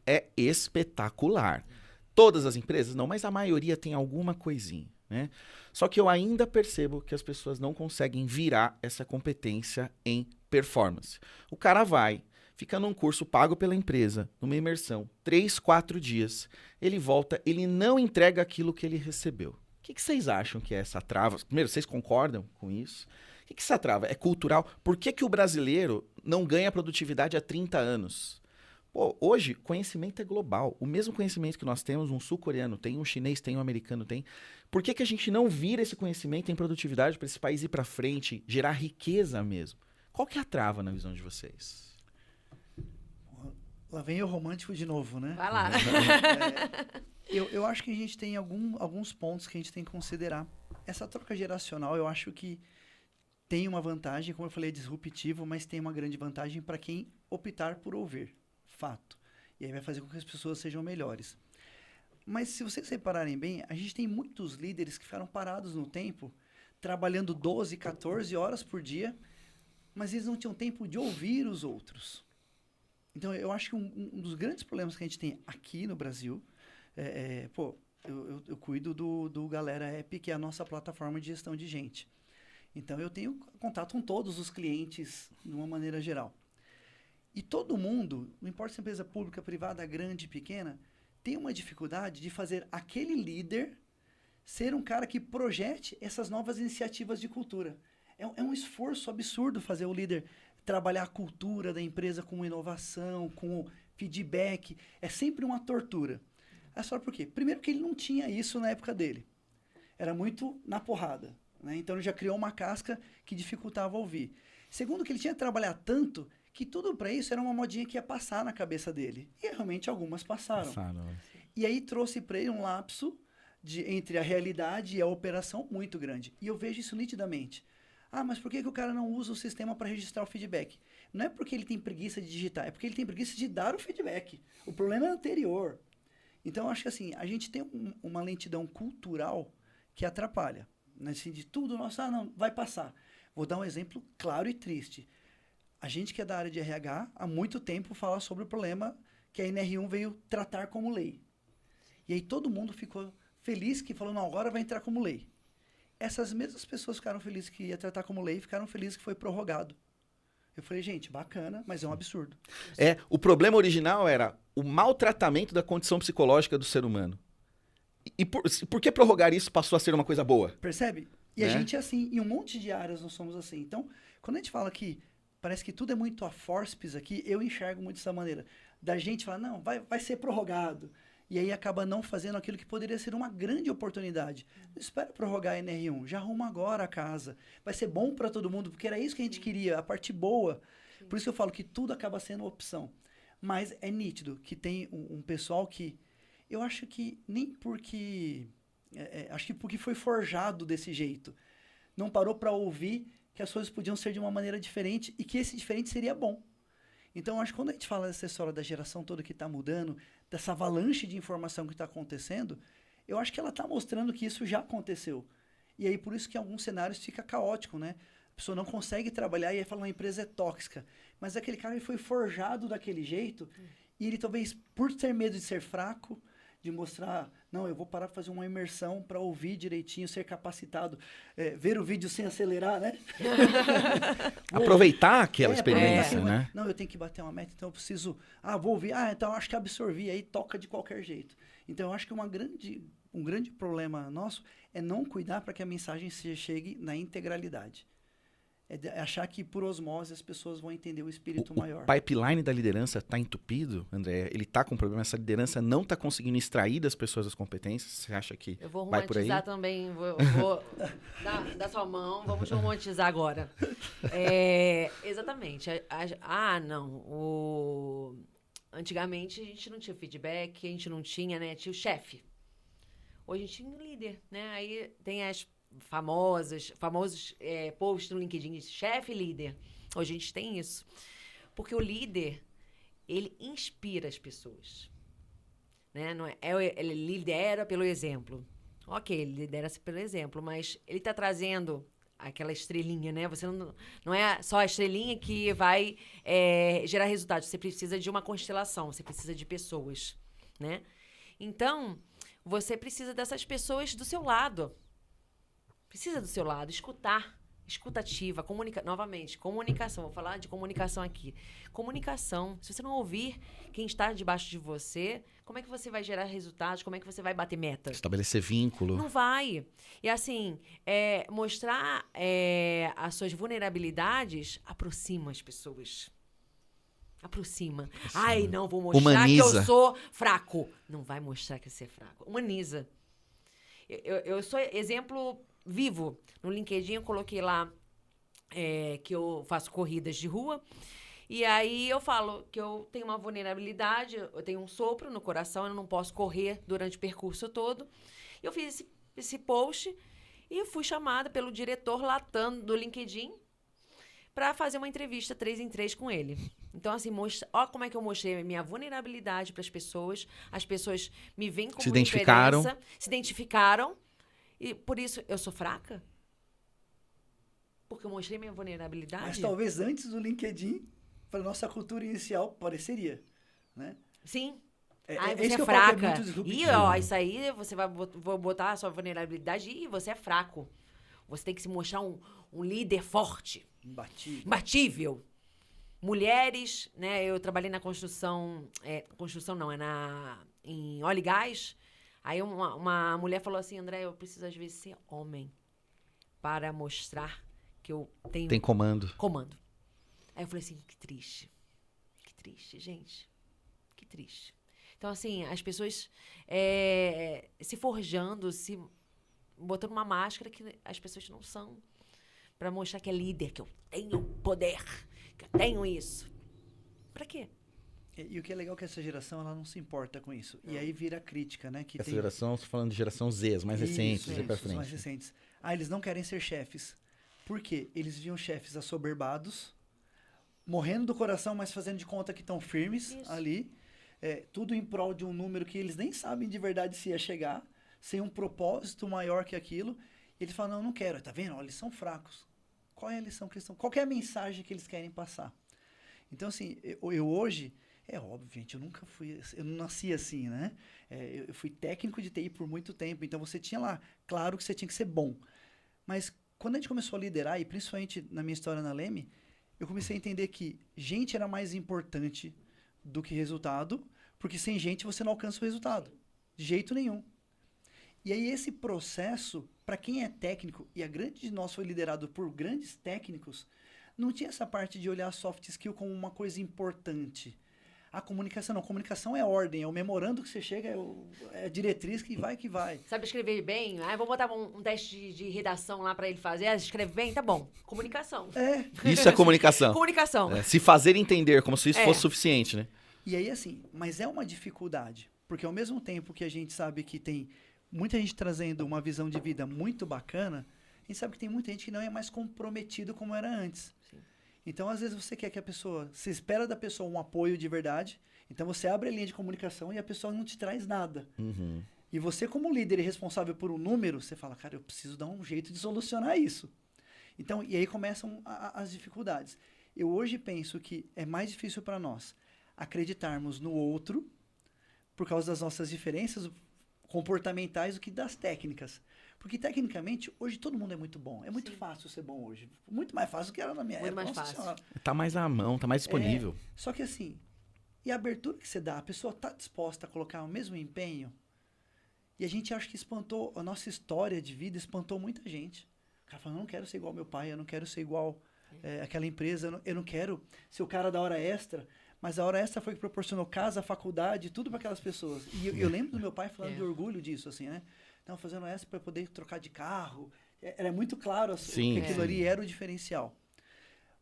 é espetacular. Todas as empresas não, mas a maioria tem alguma coisinha, né? Só que eu ainda percebo que as pessoas não conseguem virar essa competência em performance. O cara vai, fica num curso pago pela empresa, numa imersão, 3, 4 dias, ele volta, ele não entrega aquilo que ele recebeu. O que vocês acham que é essa trava? Primeiro, vocês concordam com isso? O que essa trava? É cultural? Por que o brasileiro não ganha produtividade há 30 anos? Pô, hoje, conhecimento é global. O mesmo conhecimento que nós temos, um sul-coreano tem, um chinês tem, um americano tem. Por que a gente não vira esse conhecimento em produtividade para esse país ir para frente, gerar riqueza mesmo? Qual que é a trava na visão de vocês? Lá vem o romântico de novo, né? Vai lá. Eu acho que a gente tem alguns pontos que a gente tem que considerar. Essa troca geracional, eu acho que tem uma vantagem, como eu falei, é disruptivo, mas tem uma grande vantagem para quem optar por ouvir. Fato. E aí vai fazer com que as pessoas sejam melhores. Mas se vocês repararem bem, a gente tem muitos líderes que ficaram parados no tempo, trabalhando 12, 14 horas por dia, mas eles não tinham tempo de ouvir os outros. Então, eu acho que um dos grandes problemas que a gente tem aqui no Brasil, eu cuido do Galera App, que é a nossa plataforma de gestão de gente. Então, eu tenho contato com todos os clientes de uma maneira geral. E todo mundo, não importa se é empresa pública, privada, grande, pequena, tem uma dificuldade de fazer aquele líder ser um cara que projete essas novas iniciativas de cultura. É um esforço absurdo fazer o líder trabalhar a cultura da empresa com inovação, com feedback. É sempre uma tortura. É só por quê? Primeiro porque ele não tinha isso na época dele. Era muito na porrada, né? Então ele já criou uma casca que dificultava ouvir. Segundo que ele tinha que trabalhar tanto que tudo para isso era uma modinha que ia passar na cabeça dele. E realmente algumas passaram. E aí trouxe para ele um lapso entre a realidade e a operação muito grande. E eu vejo isso nitidamente. Ah, mas por que o cara não usa o sistema para registrar o feedback? Não é porque ele tem preguiça de digitar, é porque ele tem preguiça de dar o feedback. O problema é anterior. Então, eu acho que assim, a gente tem uma lentidão cultural que atrapalha. Né? Assim, de tudo, nossa, não, vai passar. Vou dar um exemplo claro e triste. A gente que é da área de RH, há muito tempo fala sobre o problema que a NR1 veio tratar como lei. E aí todo mundo ficou feliz que falou, não, agora vai entrar como lei. Essas mesmas pessoas ficaram felizes que ia tratar como lei, ficaram felizes que foi prorrogado. Eu falei, gente, bacana, mas é um absurdo. O problema original era o maltratamento da condição psicológica do ser humano. E por que prorrogar isso passou a ser uma coisa boa? Percebe? E a gente é assim, em um monte de áreas nós somos assim. Então, quando a gente fala que parece que tudo é muito a forceps aqui, eu enxergo muito dessa maneira. Da gente falar, não, vai ser prorrogado. E aí acaba não fazendo aquilo que poderia ser uma grande oportunidade. Não espera prorrogar a NR1, já arruma agora a casa. Vai ser bom para todo mundo, porque era isso que a gente queria, a parte boa. Por isso que eu falo que tudo acaba sendo opção. Mas é nítido que tem um pessoal que... Eu acho que nem porque... acho que porque foi forjado desse jeito. Não parou para ouvir que as coisas podiam ser de uma maneira diferente e que esse diferente seria bom. Então, acho que quando a gente fala dessa história da geração toda que está mudando, dessa avalanche de informação que está acontecendo, eu acho que ela está mostrando que isso já aconteceu. E aí, por isso que em alguns cenários fica caótico, né? pessoa não consegue trabalhar e aí fala, uma empresa é tóxica. Mas aquele cara ele foi forjado daquele jeito e ele talvez, por ter medo de ser fraco, de mostrar, não, eu vou parar para fazer uma imersão para ouvir direitinho, ser capacitado, ver o vídeo sem acelerar, né? Aproveitar aquela experiência, né? Não, eu tenho que bater uma meta, então eu preciso, vou ouvir, então eu acho que absorvi, aí toca de qualquer jeito. Então eu acho que um grande problema nosso é não cuidar para que a mensagem chegue na integralidade. É achar que por osmose as pessoas vão entender o espírito maior. O pipeline da liderança está entupido, André? Ele está com problema, essa liderança não está conseguindo extrair das pessoas as competências? Você acha que eu vou vai por aí? romantizar também, vou dar sua mão, vamos romantizar agora. Exatamente. Antigamente a gente não tinha feedback, a gente não tinha, né? Tinha o chefe. Hoje a gente tinha um líder, né? Aí tem as famosos posts no LinkedIn, chefe e líder. Hoje a gente tem isso. Porque o líder, ele inspira as pessoas. Né? Não ele lidera pelo exemplo. Ok, ele lidera pelo exemplo, mas ele está trazendo aquela estrelinha, né? Você não é só a estrelinha que vai gerar resultados. Você precisa de uma constelação, você precisa de pessoas, né? Então, você precisa dessas pessoas do seu lado. Precisa do seu lado, escutativa, novamente, comunicação. Vou falar de comunicação aqui. Comunicação. Se você não ouvir quem está debaixo de você, como é que você vai gerar resultados? Como é que você vai bater meta? Estabelecer vínculo. Não vai. E assim, mostrar as suas vulnerabilidades aproxima as pessoas. Aproxima. Ai, não, vou mostrar Humaniza. que eu sou fraco. Não vai mostrar que você é fraco. Humaniza. Eu sou exemplo vivo. No LinkedIn eu coloquei lá que eu faço corridas de rua. E aí eu falo que eu tenho uma vulnerabilidade, eu tenho um sopro no coração, eu não posso correr durante o percurso todo. Eu fiz esse post e fui chamada pelo diretor latando do LinkedIn para fazer uma entrevista 3 em 3 com ele. Então, assim, olha como é que eu mostrei a minha vulnerabilidade para as pessoas me veem como se identificaram. Se identificaram. E por isso, eu sou fraca? Porque eu mostrei minha vulnerabilidade? Mas talvez antes do LinkedIn, para nossa cultura inicial, pareceria, né? Sim. Você é fraca. Isso aí, você vai botar a sua vulnerabilidade e você é fraco. Você tem que se mostrar um líder forte. Imbatível. Mulheres, né? Eu trabalhei na construção... construção não, em óleo e gás. Aí uma mulher falou assim, André, eu preciso às vezes ser homem para mostrar que eu tenho... Tem comando. Aí eu falei assim, que triste. Que triste, gente. Que triste. Então, assim, as pessoas se forjando, se botando uma máscara que as pessoas não são. Para mostrar que é líder, que eu tenho poder, que eu tenho isso. Para quê? E o que é legal é que essa geração ela não se importa com isso. E aí vira crítica, né? Que essa geração, você falando de geração Z, as mais recentes, Z pra frente. Os mais recentes. Eles não querem ser chefes. Por quê? Eles viam chefes assoberbados, morrendo do coração, mas fazendo de conta que estão firmes ali. Tudo em prol de um número que eles nem sabem de verdade se ia chegar, sem um propósito maior que aquilo. E eles falam, não quero. Tá vendo? Olha, eles são fracos. Qual é a lição que eles estão... Qual é a mensagem que eles querem passar? Então, assim, eu hoje... É óbvio, gente, eu não nasci assim, né? Eu fui técnico de TI por muito tempo, então você tinha lá, claro que você tinha que ser bom. Mas quando a gente começou a liderar, e principalmente na minha história na Leme, eu comecei a entender que gente era mais importante do que resultado, porque sem gente você não alcança o resultado. De jeito nenhum. E aí esse processo, para quem é técnico, e a grande de nós foi liderado por grandes técnicos, não tinha essa parte de olhar soft skill como uma coisa importante. A comunicação não. Comunicação é ordem, é o memorando que você chega, é a diretriz que vai, que vai. Sabe escrever bem? Vou botar um teste de redação lá para ele fazer. Escreve bem? Tá bom. Comunicação. Isso é comunicação. Comunicação. Se fazer entender, como se isso fosse suficiente, né? E aí, assim, mas é uma dificuldade. Porque ao mesmo tempo que a gente sabe que tem muita gente trazendo uma visão de vida muito bacana, a gente sabe que tem muita gente que não é mais comprometido como era antes. Sim. Então, às vezes, você quer que a pessoa... Você espera da pessoa um apoio de verdade. Então, você abre a linha de comunicação e a pessoa não te traz nada. Uhum. E você, como líder e responsável por um número, você fala, cara, eu preciso dar um jeito de solucionar isso. Então, e aí começam as dificuldades. Eu hoje penso que é mais difícil para nós acreditarmos no outro por causa das nossas diferenças comportamentais do que das técnicas. Porque, tecnicamente, hoje todo mundo é muito bom. É muito fácil ser bom hoje. Muito mais fácil do que era na minha Muito época. mais Nossa fácil. Senhora. Tá mais à mão, tá mais disponível. Só que assim, e a abertura que você dá, a pessoa tá disposta a colocar o mesmo empenho? E a gente acha que espantou, a nossa história de vida espantou muita gente. O cara fala, eu não quero ser igual ao meu pai, eu não quero ser igual àquela empresa, eu não quero ser o cara da hora extra. Mas a hora extra foi que proporcionou casa, faculdade, tudo para aquelas pessoas. E eu lembro do meu pai falando de orgulho disso, assim, né? Não, fazendo extra para poder trocar de carro. Era muito claro que aquilo ali era o diferencial.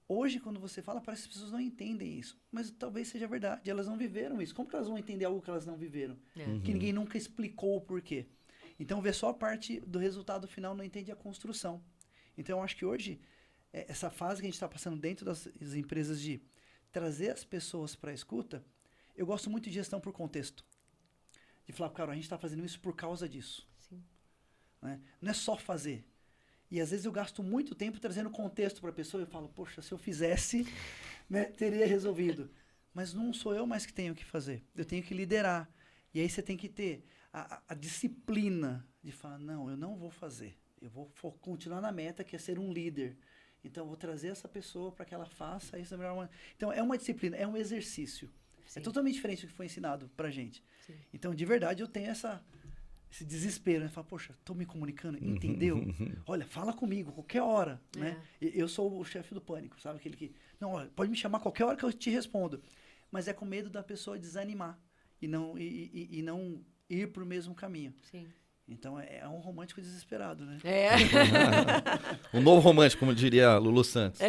Hoje, quando você fala, parece que as pessoas não entendem isso. Mas talvez seja verdade, elas não viveram isso. Como que elas vão entender algo que elas não viveram? Que ninguém nunca explicou o porquê. Então, vê só a parte do resultado final, não entende a construção. Então, eu acho que hoje, essa fase que a gente está passando dentro das empresas de trazer as pessoas para a escuta, eu gosto muito de gestão por contexto. De falar, cara, a gente está fazendo isso por causa disso. Sim. Né? Não é só fazer. E às vezes eu gasto muito tempo trazendo contexto para a pessoa e eu falo, poxa, se eu fizesse, né, teria resolvido. Mas não sou eu mais que tenho que fazer. Eu tenho que liderar. E aí você tem que ter a disciplina de falar, não, eu não vou fazer. Eu vou continuar na meta, que é ser um líder. Então, eu vou trazer essa pessoa para que ela faça isso da melhor maneira. Então, é uma disciplina, é um exercício. Sim. É totalmente diferente do que foi ensinado pra gente. Sim. Então, de verdade, eu tenho esse desespero. Né? Falo, poxa, estou me comunicando, entendeu? Olha, fala comigo, qualquer hora. Né? Eu sou o chefe do pânico, sabe? Aquele que, não, olha, pode me chamar qualquer hora que eu te respondo. Mas é com medo da pessoa desanimar e não ir para o mesmo caminho. Sim. Então, é um romântico desesperado, né? Um novo romântico, como diria Lulu Santos.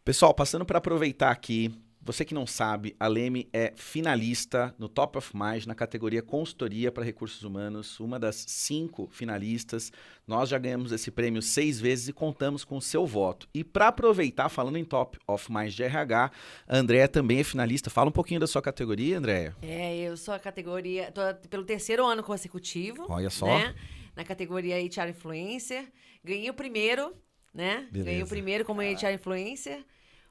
Pessoal, passando para aproveitar aqui, você que não sabe, a Leme é finalista no Top of Mind na categoria Consultoria para Recursos Humanos, uma das 5 finalistas. Nós já ganhamos esse prêmio 6 vezes e contamos com o seu voto. E para aproveitar, falando em Top of Mind de RH, a Andréa também é finalista. Fala um pouquinho da sua categoria, Andréa. Eu sou a categoria, tô pelo 3º ano consecutivo. Olha só. Né? Na categoria HR Influencer. Ganhei o primeiro, né? Beleza. Ganhei o primeiro como HR Influencer.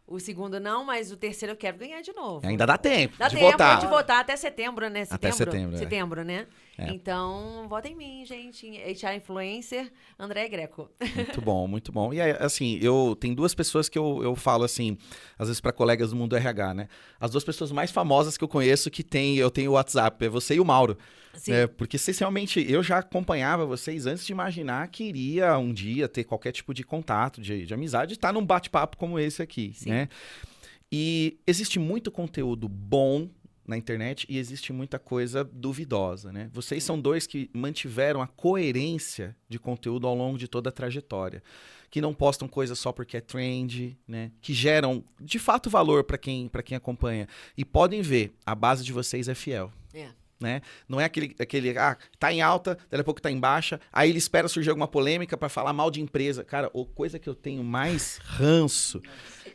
O segundo não, mas o terceiro eu quero ganhar de novo. Ainda dá tempo Dá de tempo votar. de votar até setembro, né? Até setembro, Setembro, né? É. Então, vota em mim, gente. HR Influencer, André Greco. Muito bom, muito bom. E aí, assim, tem 2 pessoas que eu falo, assim, às vezes para colegas do mundo do RH, né? As 2 pessoas mais famosas que eu conheço eu tenho o WhatsApp, é você e o Mauro. Sim. Porque, essencialmente, eu já acompanhava vocês antes de imaginar que iria um dia ter qualquer tipo de contato, de amizade, estar num bate-papo como esse aqui, Sim. né? E existe muito conteúdo bom na internet e existe muita coisa duvidosa, né? Vocês são 2 que mantiveram a coerência de conteúdo ao longo de toda a trajetória, que não postam coisas só porque é trend, né? Que geram, de fato, valor para quem acompanha. E podem ver, a base de vocês é fiel. Né? Não é aquele tá em alta, daqui a pouco tá em baixa, aí ele espera surgir alguma polêmica para falar mal de empresa. Cara, a coisa que eu tenho mais ranço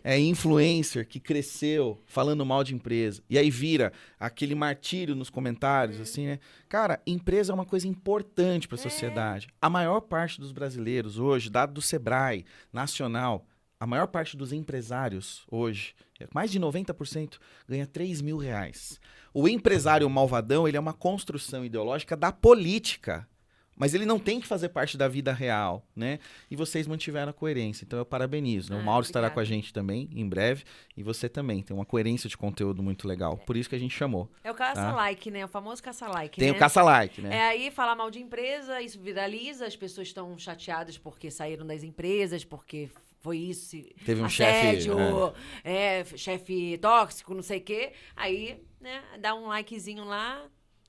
é influencer que cresceu falando mal de empresa. E aí vira aquele martírio nos comentários, assim, né? Cara, empresa é uma coisa importante para a sociedade. A maior parte dos brasileiros hoje, dado do Sebrae Nacional, a maior parte dos empresários hoje, mais de 90%, ganha R$3.000. O empresário malvadão, ele é uma construção ideológica da política, mas ele não tem que fazer parte da vida real, né? E vocês mantiveram a coerência, então eu parabenizo. Né? O Mauro estará com a gente também, em breve, e você também. Tem uma coerência de conteúdo muito legal, por isso que a gente chamou. É o caça-like, né? O famoso caça-like, Tem né? o caça-like, né? Aí falar mal de empresa, isso viraliza, as pessoas estão chateadas porque saíram das empresas, porque foi isso, teve um assédio, chefe tóxico, não sei o quê. Aí, né, dá um likezinho lá,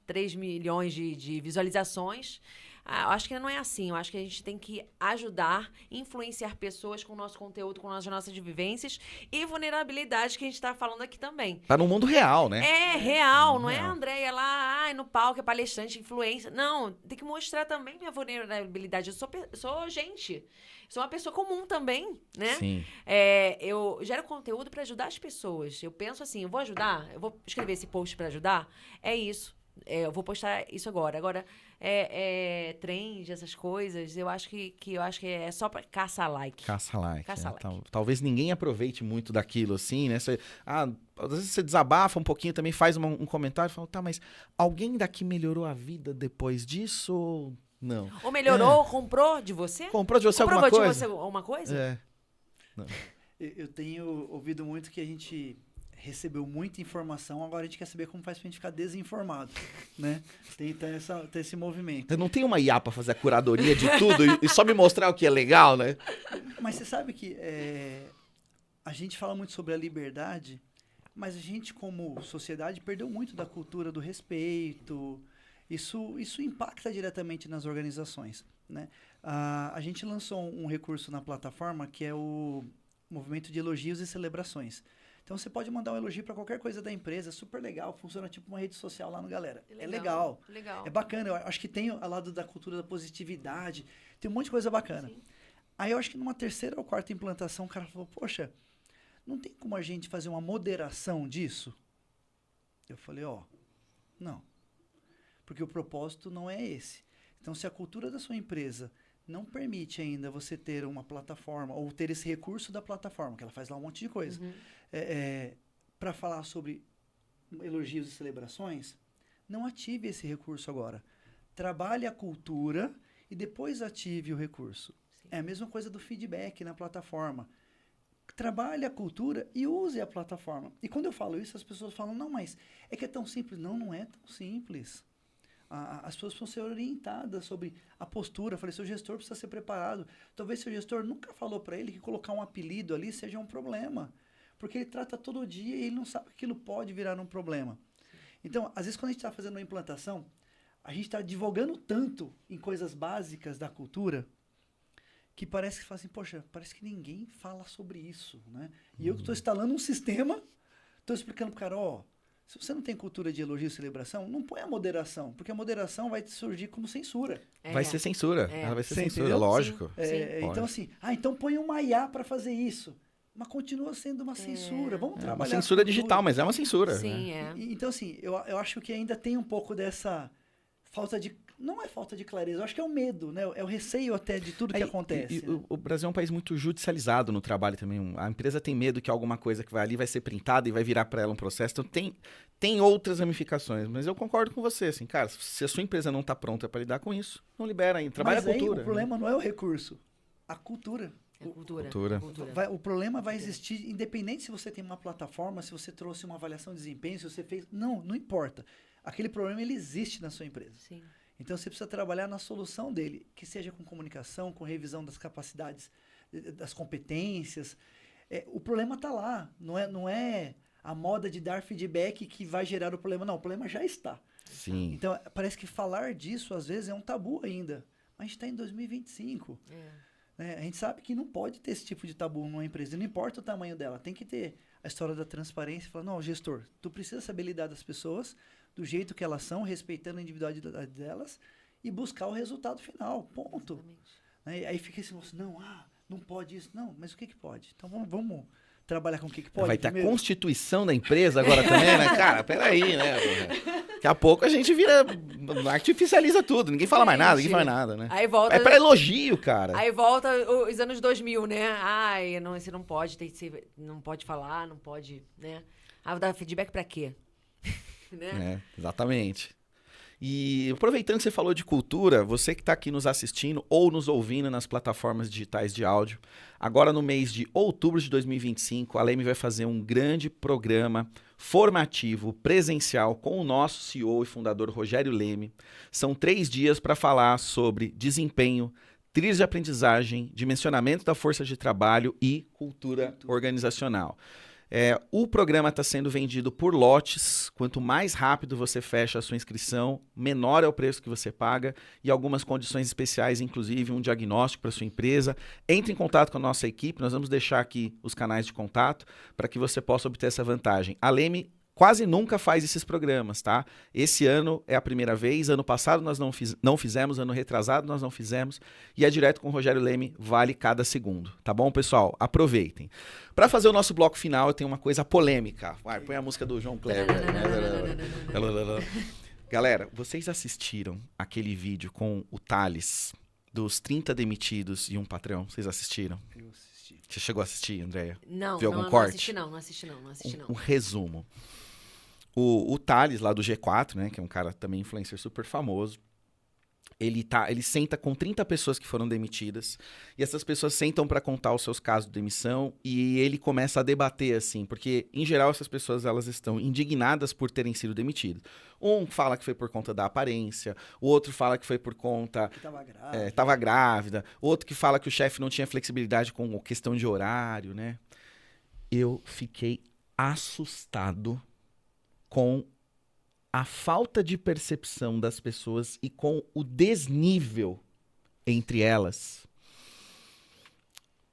3 milhões de visualizações. Eu acho que não é assim. Eu acho que a gente tem que ajudar, influenciar pessoas com o nosso conteúdo, com as nossas vivências e vulnerabilidade que a gente está falando aqui também. Tá no mundo real, né? É real, não é a Andréia lá, no palco, é palestrante, influência. Não, tem que mostrar também minha vulnerabilidade. Eu sou gente. Sou uma pessoa comum também, né? Sim. Eu gero conteúdo para ajudar as pessoas. Eu penso assim, eu vou ajudar, eu vou escrever esse post para ajudar, é isso. Eu vou postar isso agora. Agora, trend, essas coisas, eu acho que é só pra caçar like. Caça like. Caça like. Talvez ninguém aproveite muito daquilo, assim, né? Às vezes você desabafa um pouquinho, também faz um comentário, fala, tá, mas alguém daqui melhorou a vida depois disso ou não? Ou melhorou, comprou de você? Comprou de você alguma Comprou coisa? de você alguma coisa? É. Eu tenho ouvido muito que a gente recebeu muita informação, agora a gente quer saber como faz pra gente ficar desinformado, né? Tem esse movimento. Eu não tenho uma IA pra fazer a curadoria de tudo e só me mostrar o que é legal, né? Mas você sabe que a gente fala muito sobre a liberdade, mas a gente, como sociedade, perdeu muito da cultura do respeito. Isso impacta diretamente nas organizações, né? A gente lançou um recurso na plataforma que é o movimento de elogios e celebrações. Então, você pode mandar um elogio para qualquer coisa da empresa, é super legal, funciona tipo uma rede social lá no Galera. É legal. É bacana, eu acho que tem ao lado da cultura da positividade, tem um monte de coisa bacana. Sim. Aí, eu acho que numa terceira ou quarta implantação, o cara falou, poxa, não tem como a gente fazer uma moderação disso? Eu falei, não. Porque o propósito não é esse. Então, se a cultura da sua empresa não permite ainda você ter uma plataforma ou ter esse recurso da plataforma, que ela faz lá um monte de coisa, para falar sobre elogios e celebrações, não ative esse recurso agora. Trabalhe a cultura e depois ative o recurso. Sim. É a mesma coisa do feedback na plataforma. Trabalhe a cultura e use a plataforma. E quando eu falo isso, as pessoas falam, não, mas é que é tão simples. Não, não é tão simples. As pessoas precisam ser orientadas sobre a postura. Eu falei, seu gestor precisa ser preparado. Talvez seu gestor nunca falou para ele que colocar um apelido ali seja um problema. Porque ele trata todo dia e ele não sabe que aquilo pode virar um problema. Então, às vezes, quando a gente está fazendo uma implantação, a gente está divulgando tanto em coisas básicas da cultura que parece que fala assim, poxa, parece que ninguém fala sobre isso, né? E eu que estou instalando um sistema, estou explicando para o cara, se você não tem cultura de elogio e celebração, não põe a moderação, porque a moderação vai surgir como censura. Vai ser censura. Ela vai ser Você censura, entendeu? lógico. Então, assim, então põe uma IA para fazer isso. Mas continua sendo uma censura. Vamos trabalhar. Uma censura digital, mas é uma censura. Sim, né? Então, assim, eu acho que ainda tem um pouco dessa falta de... Não é falta de clareza, eu acho que é o medo, né? É o receio até de tudo que acontece. Né? O Brasil é um país muito judicializado no trabalho também. A empresa tem medo que alguma coisa que vai ali vai ser printada e vai virar para ela um processo. Então tem outras ramificações. Mas eu concordo com você, assim, cara, se a sua empresa não está pronta para lidar com isso, não libera ainda. Trabalha mas a cultura. O problema não é o recurso, a cultura. É cultura. O problema vai existir, independente se você tem uma plataforma, se você trouxe uma avaliação de desempenho, se você fez... Não importa. Aquele problema, ele existe na sua empresa. Sim. Então, você precisa trabalhar na solução dele, que seja com comunicação, com revisão das capacidades, das competências. O problema está lá. Não é a moda de dar feedback que vai gerar o problema. Não, o problema já está. Sim. Então, parece que falar disso, às vezes, é um tabu ainda. Mas a gente está em 2025. A gente sabe que não pode ter esse tipo de tabu numa empresa. Não importa o tamanho dela. Tem que ter a história da transparência. Falar, não, gestor, tu precisa saber lidar das pessoas do jeito que elas são, respeitando a individualidade delas e buscar o resultado final. Ponto. Aí fica assim, não pode isso. Não, mas o que pode? Então vamos trabalhar com o que pode. Vai ter primeiro. a constituição da empresa agora também, né? Cara, peraí, né? Daqui a pouco a gente artificializa tudo. Ninguém fala mais nada, ninguém fala nada, né? Aí volta... É pra elogio, cara. Aí volta os anos 2000, né? Ai, não, você não pode, não pode falar, não pode, né? Vou dar feedback pra quê? Né? Exatamente. E aproveitando que você falou de cultura, você que está aqui nos assistindo ou nos ouvindo nas plataformas digitais de áudio, agora no mês de outubro de 2025, a Leme vai fazer um grande programa formativo, presencial, com o nosso CEO e fundador Rogério Leme. São 3 dias para falar sobre desempenho, trilhas de aprendizagem, dimensionamento da força de trabalho e cultura organizacional. O programa está sendo vendido por lotes. Quanto mais rápido você fecha a sua inscrição, menor é o preço que você paga e algumas condições especiais, inclusive um diagnóstico para sua empresa. Entre em contato com a nossa equipe, nós vamos deixar aqui os canais de contato para que você possa obter essa vantagem. A Leme quase nunca faz esses programas, tá? Esse ano é a primeira vez, ano passado nós não fizemos, ano retrasado nós não fizemos, e é direto com o Rogério Leme, vale cada segundo, tá bom, pessoal? Aproveitem. Para fazer o nosso bloco final, eu tenho uma coisa polêmica. Vai, põe a música do João Kleber. Galera, vocês assistiram aquele vídeo com o Thales, dos 30 demitidos e um patrão? Vocês assistiram? Eu assisti. Você chegou a assistir, Andréia? Não, Viu algum não corte? assisti não, não assisti não, não assisti não. Um resumo. O Thales, lá do G4, né, que é um cara também influencer super famoso, ele senta com 30 pessoas que foram demitidas, e essas pessoas sentam para contar os seus casos de demissão, e ele começa a debater, assim, porque, em geral, essas pessoas elas estão indignadas por terem sido demitidas. Um fala que foi por conta da aparência, o outro fala que foi por conta... Que tava grávida. Tava grávida, outro que fala que o chefe não tinha flexibilidade com questão de horário, né? Eu fiquei assustado com a falta de percepção das pessoas e com o desnível entre elas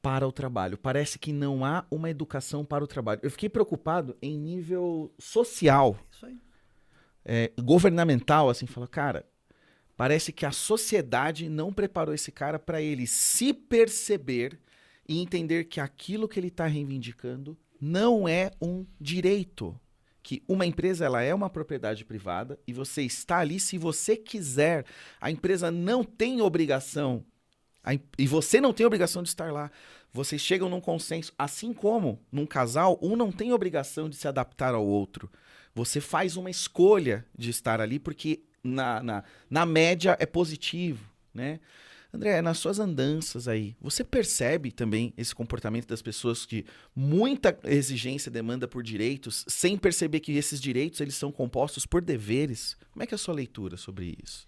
para o trabalho. Parece que não há uma educação para o trabalho. Eu fiquei preocupado em nível social, Isso aí. governamental, assim, fala, cara, parece que a sociedade não preparou esse cara para ele se perceber e entender que aquilo que ele está reivindicando não é um direito. Que uma empresa ela é uma propriedade privada e você está ali se você quiser. A empresa não tem obrigação, e você não tem obrigação de estar lá. Vocês chegam num consenso, assim como num casal, um não tem obrigação de se adaptar ao outro. Você faz uma escolha de estar ali porque na média é positivo, né? André, nas suas andanças aí, você percebe também esse comportamento das pessoas de muita exigência, demanda por direitos, sem perceber que esses direitos eles são compostos por deveres? Como é que é a sua leitura sobre isso?